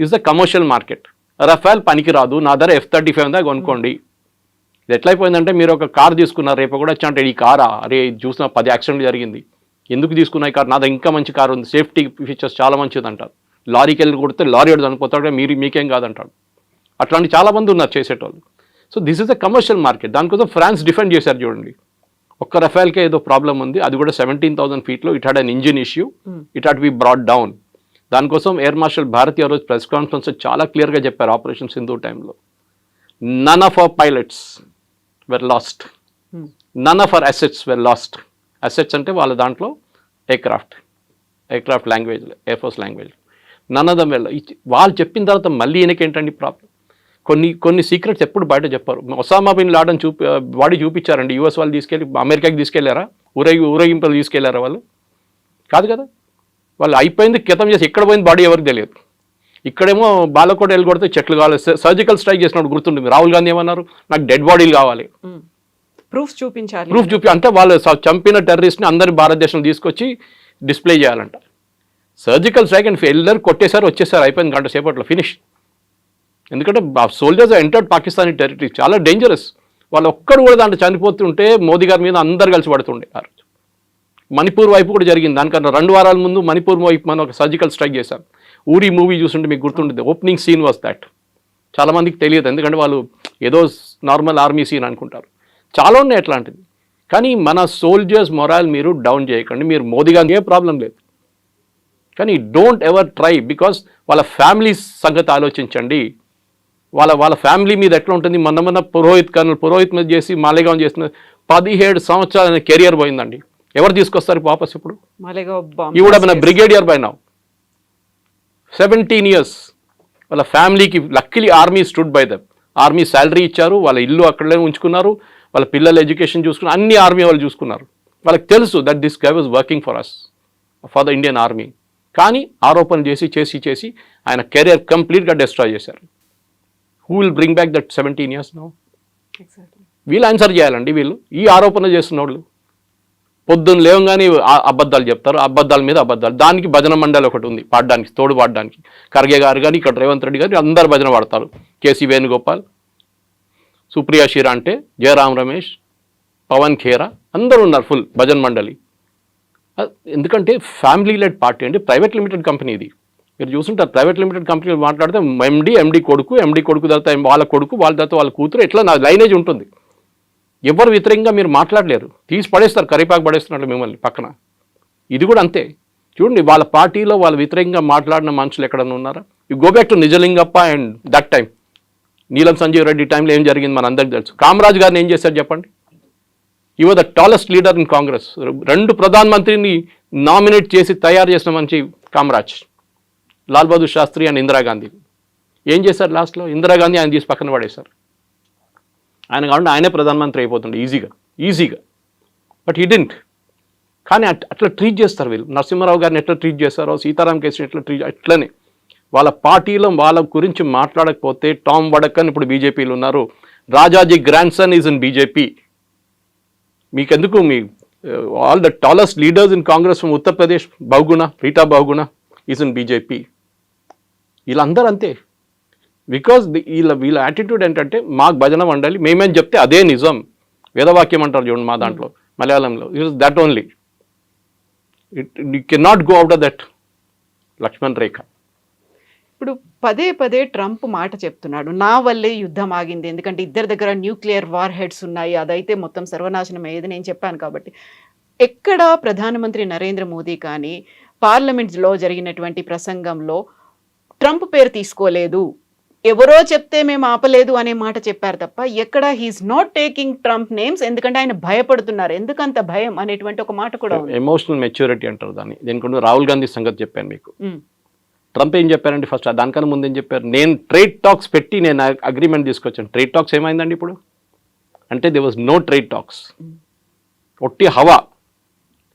Is the commercial market. Rafale పనికిరాదు, నా ధర F-35 ఉందా కొనుక్కోండి. ఇది ఎట్లయిపోయిందంటే, మీరు ఒక కార్ తీసుకున్నారు, రేపు కూడా వచ్చి అంటే ఈ కారా, అరే చూసిన 10 యాక్సిడెంట్ జరిగింది, ఎందుకు తీసుకున్నా ఈ కార్, నాది ఇంకా మంచి కార్ ఉంది, సేఫ్టీ ఫీచర్స్ చాలా మంచిది అంటారు. లారీకి వెళ్ళి కొడితే లారీ వాడు చనిపోతాడు, మీకేం కాదంటాడు. అట్లాంటి చాలామంది ఉన్నారు చేసేటోళ్ళు. So this is the commercial market. దానికోసం ఫ్రాన్స్ డిఫెండ్ చేశారు చూడండి. ఒక్క రఫేల్కే ఏదో ప్రాబ్లం ఉంది, అది కూడా 17,000 ఫీట్లో. It had an engine issue, it had be brought down. దానికోసం ఎయిర్ మార్షల్ భారతి ఆ రోజు ప్రెస్ కాన్ఫరెన్స్ చాలా క్లియర్గా చెప్పారు, ఆపరేషన్ సింధు టైంలో. None of our pilots were lost, none of our assets were lost. Assets అంటే వాళ్ళ దాంట్లో aircraft language, air force language, none of them well. వాళ్ళు చెప్పిన తర్వాత మళ్ళీ ఈయనకేంటండి ప్రాబ్లం? కొన్ని సీక్రెట్స్ ఎప్పుడు బయట చెప్పారు. ఒసామా బిన్ లాడన్ బాడీ చూపించారండి, యూఎస్ వాళ్ళు తీసుకెళ్ళి అమెరికాకి తీసుకెళ్లారా? ఊరేగింపులు తీసుకెళ్లారా వాళ్ళు? కాదు కదా. వాళ్ళు అయిపోయింది, క్రితం చేసి ఎక్కడ పోయింది బాడీ ఎవరికి తెలియదు. ఇక్కడేమో బాలకోట వెళ్ళి చెట్లు కావాలి, సర్జికల్ స్ట్రైక్ చేసినప్పుడు గుర్తుంటుంది. రాహుల్ గాంధీ ఏమన్నారు, నాకు డెడ్ బాడీలు కావాలి, ప్రూఫ్ చూపించాలి. అంటే వాళ్ళు చంపిన టెర్రరిస్ట్ని అందరి భారతదేశంలో తీసుకొచ్చి డిస్ప్లే చేయాలంట. సర్జికల్ స్ట్రైక్ అండ్ ఎల్లరు కొట్టేశారు, వచ్చేసారు, అయిపోయింది గంట సేపట్లో, ఫినిష్. ఎందుకంటే సోల్జర్స్ ఎంటర్డ్ పాకిస్తానీ టెరిటరీ, చాలా డేంజరస్. వాళ్ళు ఒక్కడు కూడా దాంట్లో చనిపోతుంటే మోదీ గారి మీద అందరు కలిసి పడుతుండే. ఆ రోజు మణిపూర్ వైపు కూడా జరిగింది. దానికన్నా 2 వారాల ముందు మణిపూర్ వైపు మనం ఒక సర్జికల్ స్ట్రైక్ చేశాం. ఊరి మూవీ చూస్తుంటే మీకు గుర్తుంటుంది, ఓపెనింగ్ సీన్ వాజ్ దాట్. చాలామందికి తెలియదు, ఎందుకంటే వాళ్ళు ఏదో నార్మల్ ఆర్మీ సీన్ అనుకుంటారు. చాలా ఉన్నాయి అట్లాంటిది. కానీ మన సోల్జర్స్ మొరాల్ మీరు డౌన్ చేయకండి. మీరు మోదీ గారికి ఏ ప్రాబ్లం లేదు, కానీ డోంట్ ఎవర్ ట్రై, బికాస్ వాళ్ళ ఫ్యామిలీ సంగతి ఆలోచించండి. వాళ్ళ ఫ్యామిలీ మీద ఎట్లా ఉంటుంది. మొన్న పురోహిత్ మీద చేసి మాలేగాం చేసిన 17 సంవత్సరాల కెరియర్ పోయిందండి. ఎవరు తీసుకొస్తారు వాపస్ ఇప్పుడు? ఈ కూడా మన బ్రిగేడియర్ బై నౌ 17 ఇయర్స్. వాళ్ళ ఫ్యామిలీకి luckily army stood by them. Army salary ఇచ్చారు, వాళ్ళ ఇల్లు అక్కడే ఉంచుకున్నారు, వాళ్ళ పిల్లల ఎడ్యుకేషన్ చూసుకున్నారు, అన్ని ఆర్మీ వాళ్ళు చూసుకున్నారు. వాళ్ళకి తెలుసు that this guy was working for us, for the Indian army. కానీ ఆరోపణలు చేసి ఆయన కెరియర్ కంప్లీట్గా డిస్ట్రాయ్ చేశారు. Who will bring back that 17 years now? వీళ్ళు ఆన్సర్ చేయాలండి. వీళ్ళు ఈ ఆరోపణ చేస్తున్న వాళ్ళు పొద్దున్న లేవగానే అబద్ధాలు చెప్తారు, అబద్ధాల మీద అబద్ధాలు. దానికి భజన మండలి ఒకటి ఉంది పాడడానికి, తోడు పాడడానికి. ఖర్గే గారు కానీ, ఇక్కడ రేవంత్ రెడ్డి గారు అందరు భజన పాడతారు. కేసీ వేణుగోపాల్, సుప్రియా షిరాంటే, జయరామ్ రమేష్, పవన్ ఖేరా అందరూ ఉన్నారు ఫుల్ భజన మండలి. ఎందుకంటే ఫ్యామిలీ లెడ్ పార్టీ అండి, ప్రైవేట్ లిమిటెడ్ కంపెనీ ఇది. మీరు చూస్తుంటారు ప్రైవేట్ లిమిటెడ్ కంపెనీలు మాట్లాడితే ఎండి కొడుకు తర్వాత వాళ్ళ కొడుకు, వాళ్ళ తర్వాత వాళ్ళ కూతురు, ఇట్లా నా లైనేజ్ ఉంటుంది. ఎవరు వ్యతిరేకంగా మీరు మాట్లాడలేరు, తీసి పడేస్తారు, కరిపాకు పడేస్తున్నట్లు మిమ్మల్ని పక్కన. ఇది కూడా అంతే. చూడండి, వాళ్ళ పార్టీలో వాళ్ళ వ్యతిరేకంగా మాట్లాడిన మనుషులు ఎక్కడన్నా ఉన్నారా? You go back to Nijalingappa and that time, నీలం సంజీవ్ రెడ్డి టైంలో ఏం జరిగింది మన అందరికీ తెలుసు. కామరాజ్ గారిని ఏం చేశారు చెప్పండి? You are the tallest leader in Congress. 2 ప్రధానమంత్రిని నామినేట్ చేసి తయారు చేసిన మంచి కామరాజ్, లాల్ బహదూర్ శాస్త్రి అండ్ ఇందిరాగాంధీ. ఏం చేశారు లాస్ట్లో? ఇందిరాగాంధీ ఆయన తీసి పక్కన పడేశారు. ఆయన కాకుండా ఆయనే ప్రధానమంత్రి అయిపోతుండే ఈజీగా. But he didn't. కానీ అట్లా ట్రీట్ చేస్తారు వీళ్ళు. నరసింహారావు గారిని ఎట్లా ట్రీట్ చేస్తారో, సీతారాం కేసుని ఎట్లా ట్రీట్, అట్లనే వాళ్ళ పార్టీలో వాళ్ళ గురించి మాట్లాడకపోతే టామ్ వడకన్ ఇప్పుడు బీజేపీలో ఉన్నారు, Rajaji grand son is in BJP. మీకెందుకు? Me all the tallest leaders in Congress from Uttar Pradesh, Rita Bahuguna is in BJP. వీళ్ళందరూ అంతే. బికాజ్ వీళ్ళ యాటిట్యూడ్ ఏంటంటే మాకు భజన మండలి, మేమేం చెప్తే అదే నిజం. వేదవాక్యం అంటారు చూడండి మా దాంట్లో మలయాళంలో, it is that only. You can not go out of that Lakshman rekha. ఇప్పుడు పదే ట్రంప్ మాట చెప్తున్నాడు, నా వల్లే యుద్ధం ఆగింది, ఎందుకంటే ఇద్దరి దగ్గర న్యూక్లియర్ వార్ హెడ్స్ ఉన్నాయి, అదైతే మొత్తం సర్వనాశనం అయ్యేది నేను చెప్పాను కాబట్టి. ఎక్కడ ప్రధానమంత్రి నరేంద్ర మోదీ కానీ పార్లమెంట్లో జరిగినటువంటి ప్రసంగంలో ట్రంప్ పేరు తీసుకోలేదు, ఎవరో చెప్తే మేము ఆపలేదు అనే మాట చెప్పారు తప్ప ఎక్కడ he is not taking Trump names. ఎందుకంటే ఆయన భయపడుతున్నారు. ఎందుకంత భయం అనేటువంటి ఒక మాట కూడా ఉంది. ఎమోషనల్ మెచ్యూరిటీ అంటారు దాన్ని. దీనికి రాహుల్ గాంధీ సంగతి చెప్పాను మీకు. ట్రంప్ ఏం చెప్పారండి ఫస్ట్? దానికన్నా ముందు ఏం చెప్పారు? నేను ట్రేడ్ టాక్స్ పెట్టి నేను అగ్రిమెంట్ తీసుకొచ్చాను. ట్రేడ్ టాక్స్ ఏమైందండి ఇప్పుడు? అంటే they was no trade talks, ఒట్టి హవా.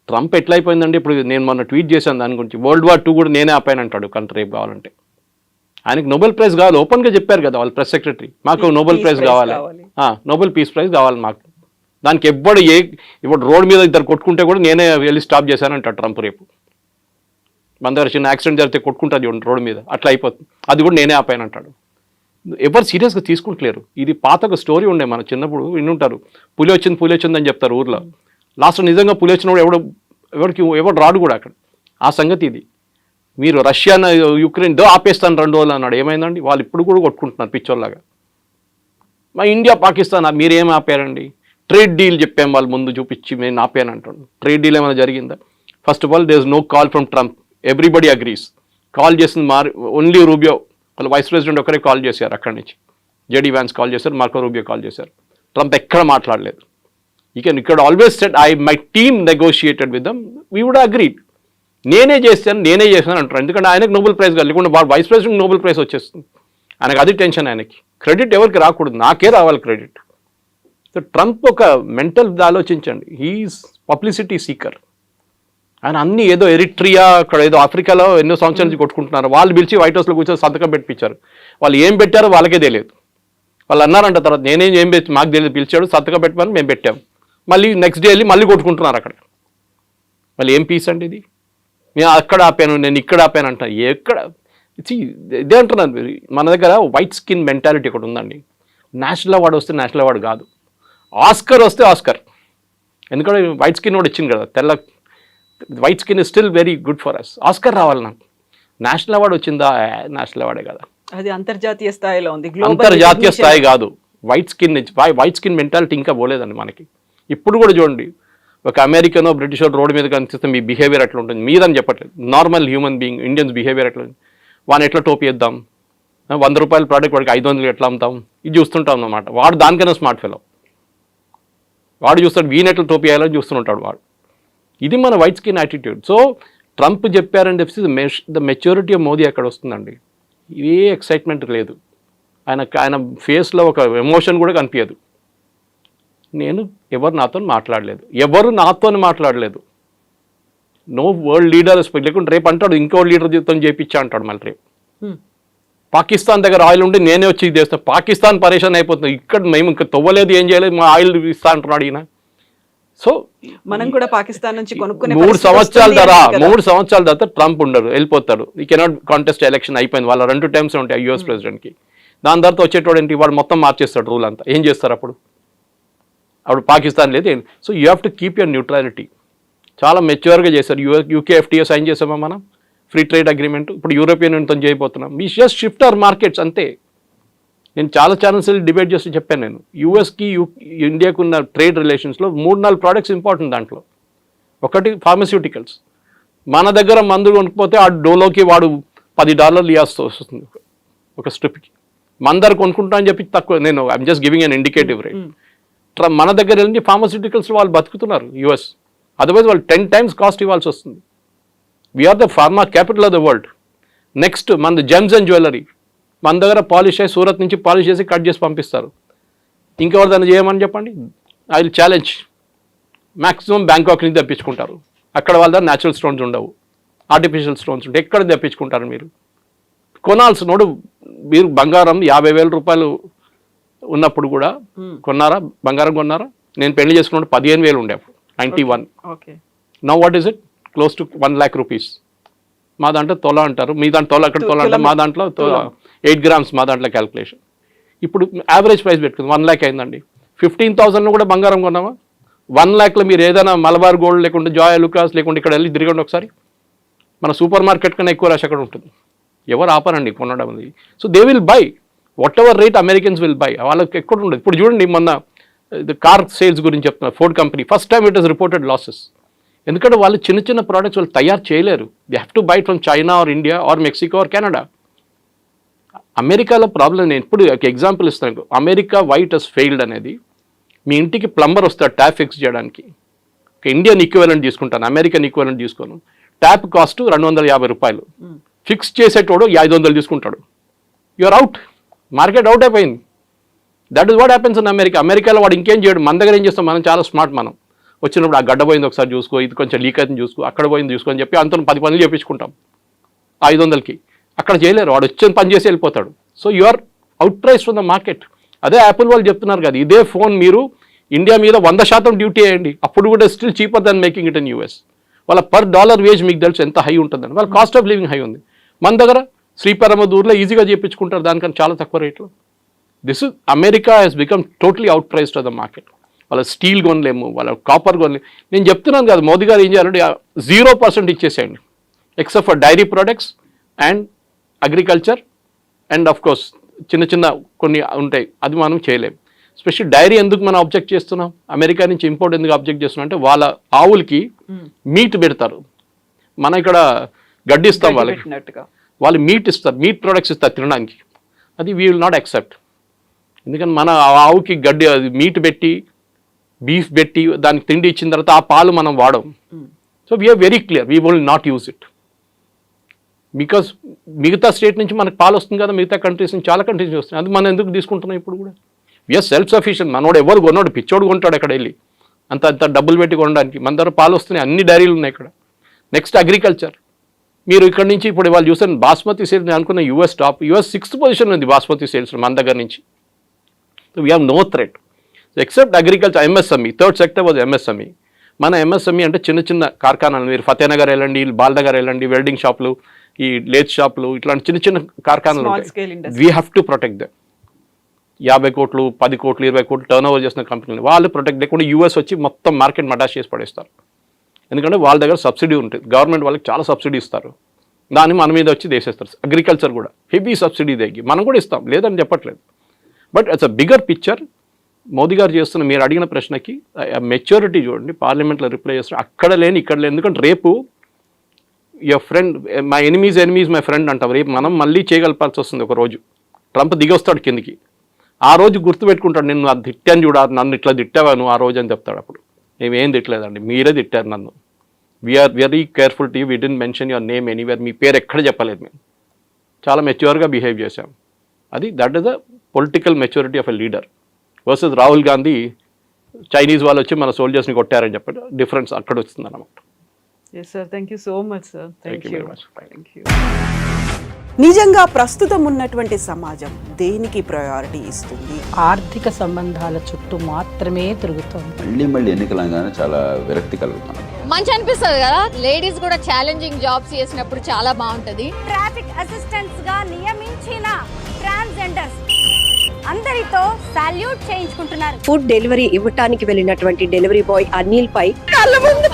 ట్రంప్ ఎట్లయిపోయిందండి ఇప్పుడు? నేను మొన్న ట్వీట్ చేశాను దాని గురించి, World War II కూడా నేనే ఆపానంటాడు కంట్రీ రేపు కావాలంటే. ఆయనకి నోబెల్ ప్రైజ్ కావాలి, ఓపెన్గా చెప్పారు కదా వాళ్ళ ప్రెస్ సెక్రటరీ, మాకు నోబెల్ ప్రైజ్ కావాలి, నోబెల్ పీస్ ప్రైజ్ కావాలి మాకు. దానికి ఇప్పుడు రోడ్ మీద ఇద్దరు కొట్టుకుంటే కూడా నేనే వెళ్ళి స్టాప్ చేశానంటాడు ట్రంప్ రేపు. మన దగ్గర చిన్న యాక్సిడెంట్ జరిగితే కొట్టుకుంటుంది చూడండి రోడ్ మీద, అట్లా అయిపోతుంది. అది కూడా నేనే ఆపానంటాడు. ఎవరు సీరియస్గా తీసుకుంటలేరు. ఇది పాత ఒక స్టోరీ ఉండే, మన చిన్నప్పుడు వినుంటారు, పులి వచ్చింది అని చెప్తారు ఊర్లో. లాస్ట్ నిజంగా పులి వచ్చినప్పుడు ఎవడు రాడు కూడా అక్కడ. ఆ సంగతి ఇది. మీరు రష్యా యుక్రెయిన్ ఆపేస్తాను 2 రోజులు అన్నాడు, ఏమైందండి? వాళ్ళు ఇప్పుడు కూడా కొట్టుకుంటున్నారు పిచ్చోళ్ళలాగా. మా ఇండియా పాకిస్తాన్ మీరేం ఆపారండి? ట్రేడ్ డీల్ చెప్పాం వాళ్ళు ముందు చూపించి నేను ఆపాను అంటాడు. ట్రేడ్ డీల్ ఏమైనా జరిగిందా? First of all there is no call from Trump, everybody agrees. Call చేసింది ఓన్లీ రూబియో, వాళ్ళు వైస్ ప్రెసిడెంట్ ఒకరే కాల్ చేశారు అక్కడి నుంచి. జేడీ వ్యాన్స్ కాల్ చేశారు, మార్కో రూబియో కాల్ చేశారు. ట్రంప్ ఎక్కడ మాట్లాడలేదు. ఇక్కడ always said my team negotiated with them, we would agreed. నేనే చేశాను అంటారు. ఎందుకంటే ఆయనకు నోబెల్ ప్రైజ్ కాదు, లేకుంటే వైస్ ప్రెసిడెంట్ నోబెల్ ప్రైజ్ వచ్చేస్తుంది. ఆయనకు అది టెన్షన్. ఆయనకి క్రెడిట్ ఎవరికి రాకూడదు, నాకే రావాలి క్రెడిట్. సో ట్రంప్ ఒక మెంటల్ ఆలోచించండి, హీఈస్ పబ్లిసిటీ సీకర్. ఆయన అన్ని ఏదో ఎరిట్రియా, అక్కడ ఏదో ఆఫ్రికాలో ఎన్నో సంవత్సరాల నుంచి కొట్టుకుంటున్నారు. వాళ్ళు పిలిచి వైట్ హౌస్లో కూర్చొని సంతకం పెట్టించారు. వాళ్ళు ఏం పెట్టారో వాళ్ళకే తెలియదు. వాళ్ళు అన్నారంట తర్వాత, ఏం పెట్టి మాకు తెలియదు, పిలిచాడు సంతకం పెట్టమని మేము పెట్టాం. మళ్ళీ నెక్స్ట్ డే వెళ్ళి మళ్ళీ కొట్టుకుంటున్నారు అక్కడ. మళ్ళీ ఏం పీస్ అండి ఇది? నేను అక్కడ ఆపాను, నేను ఇక్కడ ఆపాను అంట. ఎక్కడ ఇదే అంటున్నాను. మన దగ్గర వైట్ స్కిన్ మెంటాలిటీ ఒకటి ఉందండి. నేషనల్ అవార్డు వస్తే నేషనల్ అవార్డు కాదు, ఆస్కర్ వస్తే ఆస్కర్. ఎందుకంటే వైట్ స్కిన్ కూడా ఇచ్చింది కదా, తెల్ల white skin is still very good for us. Oscar రావాలి నాకు. నేషనల్ అవార్డు వచ్చిందా? నేషనల్ అవార్డే కదా, అది అంతర్జాతీయ స్థాయిలో ఉంది. అంతర్జాతీయ స్థాయి కాదు. వైట్ స్కిన్ మెంటాలిటీ ఇంకా పోలేదండి మనకి. ఇప్పుడు కూడా చూడండి, ఒక అమెరికనో బ్రిటిషో రోడ్డు మీద కనిపిస్తే మీ బిహేవియర్ ఎట్లా ఉంటుంది మీదని చెప్పట్లేదు. Normal human being Indians behaviour ఎట్లా ఉంది, వాడిని ఎట్లా టోపీ వేద్దాం, 100 రూపాయల ప్రోడక్ట్ వాడికి 500 ఎట్లా అమ్ముతాం, ఇది చూస్తుంటాం అన్నమాట. వాడు దానికైనా స్మార్ట్ ఫెలో. వాడు చూస్తాడు వీని ఎట్లా టోపీ వేయాలని చూస్తుంటాడు వాడు. ఇది మన white skin attitude. So Trump చెప్పారని చెప్పి ద మెచ్యూరిటీ ఆఫ్ మోదీ అక్కడ వస్తుందండి. ఏ ఎక్సైట్మెంట్ లేదు ఆయన ఫేస్లో, ఒక ఎమోషన్ కూడా కనిపించదు. ఎవరు నాతో మాట్లాడలేదు. నో వరల్డ్ లీడర్ లేకుంటే రేపు అంటాడు ఇంకో లీడర్తో చేయించా అంటాడు మళ్ళీ రేపు. పాకిస్తాన్ దగ్గర ఆయిల్ ఉంటే నేనే వచ్చి ఇది చేస్తాను. పాకిస్తాన్ పరేషాన్ అయిపోతుంది. ఇక్కడ మేము ఇంకా తవ్వలేదు, ఏం చేయలేదు, మా ఆయిల్ ఇస్తా అంటున్నాడు ఈయన. సో మనం కూడా పాకిస్తాన్ నుంచి కొనుక్కునే 3 సంవత్సరాల తర్వాత ట్రంప్ ఉండరు, వెళ్ళిపోతాడు. ఈ కెనాట్ కాంటెస్ట్ ఎలక్షన్ అయిపోయింది. వాళ్ళ 2 టైమ్స్ ఉంటాయి యూఎస్ ప్రెసిడెంట్కి. దాని తర్వాత వచ్చేటోడు ఏంటి, వాడు మొత్తం మార్చేస్తాడు రూల్ అంతా. ఏం చేస్తారు అప్పుడు పాకిస్తాన్ లేదు. So you have to keep your neutrality. చాలా మెచ్యూర్గా చేశారు. యూకే FTA సైన్ చేసామా మనం, ఫ్రీ ట్రేడ్ అగ్రిమెంట్. ఇప్పుడు యూరోపియన్ యూనియన్తో చేయబోతున్నాం. We just shift our markets అంతే. నేను చాలా ఛానల్స్ డిబేట్ చేసి చెప్పాను. నేను యూఎస్కి ఇండియాకు ఉన్న ట్రేడ్ రిలేషన్స్లో 3-4 ప్రోడక్ట్స్ ఇంపార్టెంట్. దాంట్లో ఒకటి ఫార్మస్యూటికల్స్. మన దగ్గర మందు కొనుక్కపోతే ఆ డోలోకి వాడు $10 ఇవ్వాల్సి వస్తుంది ఒక స్ట్రిప్కి. మన దగ్గర కొనుక్కుంటా అని చెప్పి తక్కువ. నేను I'm just giving an indicative rate. మన దగ్గర వెళ్ళి ఫార్మస్యూటికల్స్ వాళ్ళు బతుకుతున్నారు యూఎస్. అదర్వైజ్ వాళ్ళు 10 times కాస్ట్ ఇవ్వాల్సి వస్తుంది. We're the pharma capital of the world. Next మనది జెమ్స్ అండ్ జ్యువెలరీ. మన దగ్గర పాలిష్ అయ్యి సూరత్ నుంచి పాలిష్ చేసి కట్ చేసి పంపిస్తారు. ఇంకెవరు దాన్ని చేయమని చెప్పండి. I will challenge. Maximum Bangkok నుంచి తెప్పించుకుంటారు. అక్కడ వాళ్ళ దగ్గర న్యాచురల్ స్టోన్స్ ఉండవు, ఆర్టిఫిషియల్ స్టోన్స్ ఉంటాయి. ఎక్కడ తెప్పించుకుంటారు మీరు? కొనాల్సినోడు మీరు బంగారం 50,000 రూపాయలు ఉన్నప్పుడు కూడా కొన్నారా? బంగారం కొన్నారా? నేను పెళ్లి చేసుకున్నప్పుడు 15,000 ఉండే అప్పుడు 91. Now what is it? Close to 1 lakh rupees. మా దాంట్లో తొల అంటారు, మీ దాంట్లో తొల, అక్కడ తొల అంటారు, మా దాంట్లో 8 grams మా దాంట్లో క్యాల్కులేషన్. ఇప్పుడు యావరేజ్ ప్రైస్ పెట్టుకుంది 1 lakh అయిందండి. 15,000 కూడా బంగారం కొన్నామా? 1 lakhలో మీరు ఏదైనా మలబార్ గోల్డ్ లేకుంటే జాయ్ లుకాస్ లేకుంటే ఇక్కడ వెళ్ళి తిరగండి ఒకసారి. మన సూపర్ మార్కెట్ కన్నా ఎక్కువ రష్ అక్కడ ఉంటుంది. ఎవరు ఆపరండి కొనడం. So they will buy what ever rate Americans will buy. వాళ్ళకి ఎక్కడ ఉండదు. ఇప్పుడు చూడండి, మొన్న కార్ సేల్స్ గురించి చెప్తున్నారు. Ford company first time it is reported losses. ఎందుకంటే వాళ్ళు చిన్న ప్రోడక్ట్స్ వాళ్ళు తయారు చేయలేరు. They have to buy from China or India or Mexico or Canada. అమెరికాలో ప్రాబ్లం, నేను ఇప్పుడు ఒక ఎగ్జాంపుల్ ఇస్తాను. అమెరికా వైట్ హస్ ఫెయిల్డ్ అనేది, మీ ఇంటికి ప్లంబర్ వస్తాడు ట్యాప్ ఫిక్స్ చేయడానికి. ఒక ఇండియన్ ఈక్వలెంట్ తీసుకుంటాను, అమెరికన్ ఈక్వలెంట్ తీసుకోను. ట్యాప్ కాస్ట్ 250 రూపాయలు. ఫిక్స్ చేసేటోడు 500 తీసుకుంటాడు. You're out. మార్కెట్ అవుట్ అయిపోయింది. That is what happens in America. అమెరికాలో వాడు ఇంకేం చేయడు. మన దగ్గర ఏం చేస్తాం, మనం చాలా స్మార్ట్. మనం వచ్చినప్పుడు ఆ గడ్డ పోయింది ఒకసారి చూసుకో, ఇది కొంచెం లీక్ అవుతుంది చూసుకో, అక్కడ పోయింది చూసుకో అని చెప్పి అంత 10 పనులు చేయించుకుంటాం 500కి. అక్కడ చేయలేరు, వాడు వచ్చిన పని చేసి వెళ్ళిపోతాడు. So you are out price from the market. అదే యాపిల్ వాళ్ళు చెప్తున్నారు కదా, ఇదే ఫోన్ మీరు ఇండియా మీద 100% డ్యూటీ వేయండి, అప్పుడు కూడా still cheaper than making it in US. వాళ్ళ పర్ డాలర్ వేజ్ మీకు తెలుసు ఎంత హై ఉంటుందని, వాళ్ళ కాస్ట్ ఆఫ్ లివింగ్ హై ఉంది. మన దగ్గర శ్రీపెరమదూర్లో ఈజీగా చేయించుకుంటారు దానికన్నా చాలా తక్కువ రేట్లో. This is America has become totally out priced the market. వాళ్ళ స్టీల్ కొనలేము, వాళ్ళ కాపర్ కొనలేము. నేను చెప్తున్నాను కదా, మోదీ గారు ఏం చేయాలంటే 0% ఇచ్చేసేయండి, except for dairy products and agriculture and of course చిన్న చిన్న కొన్ని ఉంటాయి, అది మనం చేయలేము. స్పెషల్ డైరీ ఎందుకు మనం అబ్జెక్ట్ చేస్తున్నాం, అమెరికా నుంచి ఇంపోర్ట్ ఎందుకు అబ్జెక్ట్ చేస్తున్నాం అంటే వాళ్ళ ఆవులకి మీట్ పెడతారు, మన ఇక్కడ గడ్డి ఇస్తాం వాళ్ళకి, వాళ్ళు మీట్ ఇస్తారు, మీట్ ప్రొడక్ట్స్ ఇస్తారు తినడానికి. అది వీ విల్ నాట్ యాక్సెప్ట్. ఎందుకంటే మన ఆవుకి గడ్డి మీట్ పెట్టి బీఫ్ పెట్టి దానికి తిండి ఇచ్చిన తర్వాత ఆ పాలు మనం వాడం. So we're very clear, we will not use it. Because మిగతా స్టేట్ నుంచి మనకు పాలు వస్తుంది కదా, మిగతా కంట్రీస్ నుంచి చాలా కంట్రీస్ వస్తుంది, అది మనం ఎందుకు తీసుకుంటున్నాం ఇప్పుడు కూడా. We're self sufficient. మనోడు ఎవరు కొన్నాడు, పిచ్చోడు కొంటాడు అక్కడ వెళ్ళి అంత డబ్బులు పెట్టి కొనడానికి. మన దగ్గర పాలు వస్తున్నాయి, అన్ని డైరీలు ఉన్నాయి ఇక్కడ. Next agriculture. మీరు ఇక్కడ నుంచి ఇప్పుడు వాళ్ళు చూసాను బాస్మతి సేల్స్, నేను అనుకున్న US top, US 6th position ఉంది బాస్మతి సేల్స్ మన దగ్గర నుంచి. So we have no threat except agriculture. MSME, third sector was MSME. మన ఎంఎస్ఎంఈ అంటే చిన్న చిన్న కార్ఖానాలు, మీరు ఫతేనగర్ వెళ్ళండి, బాల్నగర్ వెళ్ళండి, వెల్డింగ్ షాపులు, ఈ లేత్ షాపులు, ఇట్లాంటి చిన్న చిన్న కార్ఖానాలు ఉంటాయి. We have to protect them. 50 కోట్లు 10 కోట్లు 20 కోట్లు టర్న్ ఓవర్ చేసిన కంపెనీలు వాళ్ళు ప్రొటెక్ట్ లేకుండా యూఎస్ వచ్చి మొత్తం మార్కెట్ మటాష్ చేసి పడేస్తారు. ఎందుకంటే వాళ్ళ దగ్గర సబ్సిడీ ఉంటుంది, గవర్నమెంట్ వాళ్ళకి చాలా సబ్సిడీ ఇస్తారు, దాన్ని మన మీద వచ్చి దేశేస్తారు. అగ్రికల్చర్ కూడా హెవీ సబ్సిడీ దగ్గర మనం కూడా ఇస్తాం, లేదని చెప్పట్లేదు. But it's a bigger picture. Modi గారు చేస్తున్న మీరు అడిగిన ప్రశ్నకి మెచ్యూరిటీ చూడండి, పార్లమెంట్లో రిప్లై చేస్తున్నారు, అక్కడ లేని ఇక్కడ లేని. ఎందుకంటే రేపు your friend my enemies my friend అంటాం, రేపు మనం మళ్ళీ చేయగలపాల్సి వస్తుంది. ఒక రోజు ట్రంప్ దిగొస్తాడు కిందికి, ఆ రోజు గుర్తుపెట్టుకుంటాడు, నేను అది తిట్టాను చూడ, నన్ను ఇట్లా తిట్టావాను ఆ రోజు అని చెప్తాడు. అప్పుడు మేమేం తిట్టలేదండి, మీరే తిట్టారు నన్ను. We are very careful to you, we didn't mention your name anywhere, మీ పేరు ఎక్కడ చెప్పలేదు, మేము చాలా మెచ్యూర్గా బిహేవ్ చేశాం. అది that is the political maturity of a leader versus Rahul Gandhi Chinese వాళ్ళు వచ్చి మన సోల్జర్స్ని కొట్టారని చెప్పి డిఫరెన్స్ అక్కడ వస్తుంది అన్నమాట. Yes sir, thank you so much sir. Thank you very much. Thank you. నిజంగా ప్రస్తుతం ఉన్నటువంటి సమాజం దేనికి ప్రయారిటీ ఇస్తుంది? ఆర్థిక సంబంధాల చుట్టూ మాత్రమే తిరుగుతోంది. మళ్ళీ ఎన్నికలంగానే చాలా విరక్తి కలుగుతాను. మంచి అనిపిస్తుంది కదా, లేడీస్ కూడా ఛాలెంజింగ్ జాబ్స్ చేసినప్పుడు చాలా బాగుంటది. ట్రాఫిక్ అసిస్టెంట్స్ గా నియమించిన ట్రాన్స్జెండర్స్ అందరితో సాల్యూట్ చేయించుకుంటున్నారు. ఫుడ్ డెలివరీ ఇవ్వటానికి వెళ్ళినటువంటి డెలివరీ బాయ్ అనిల్ పై కళ్ళ ముందు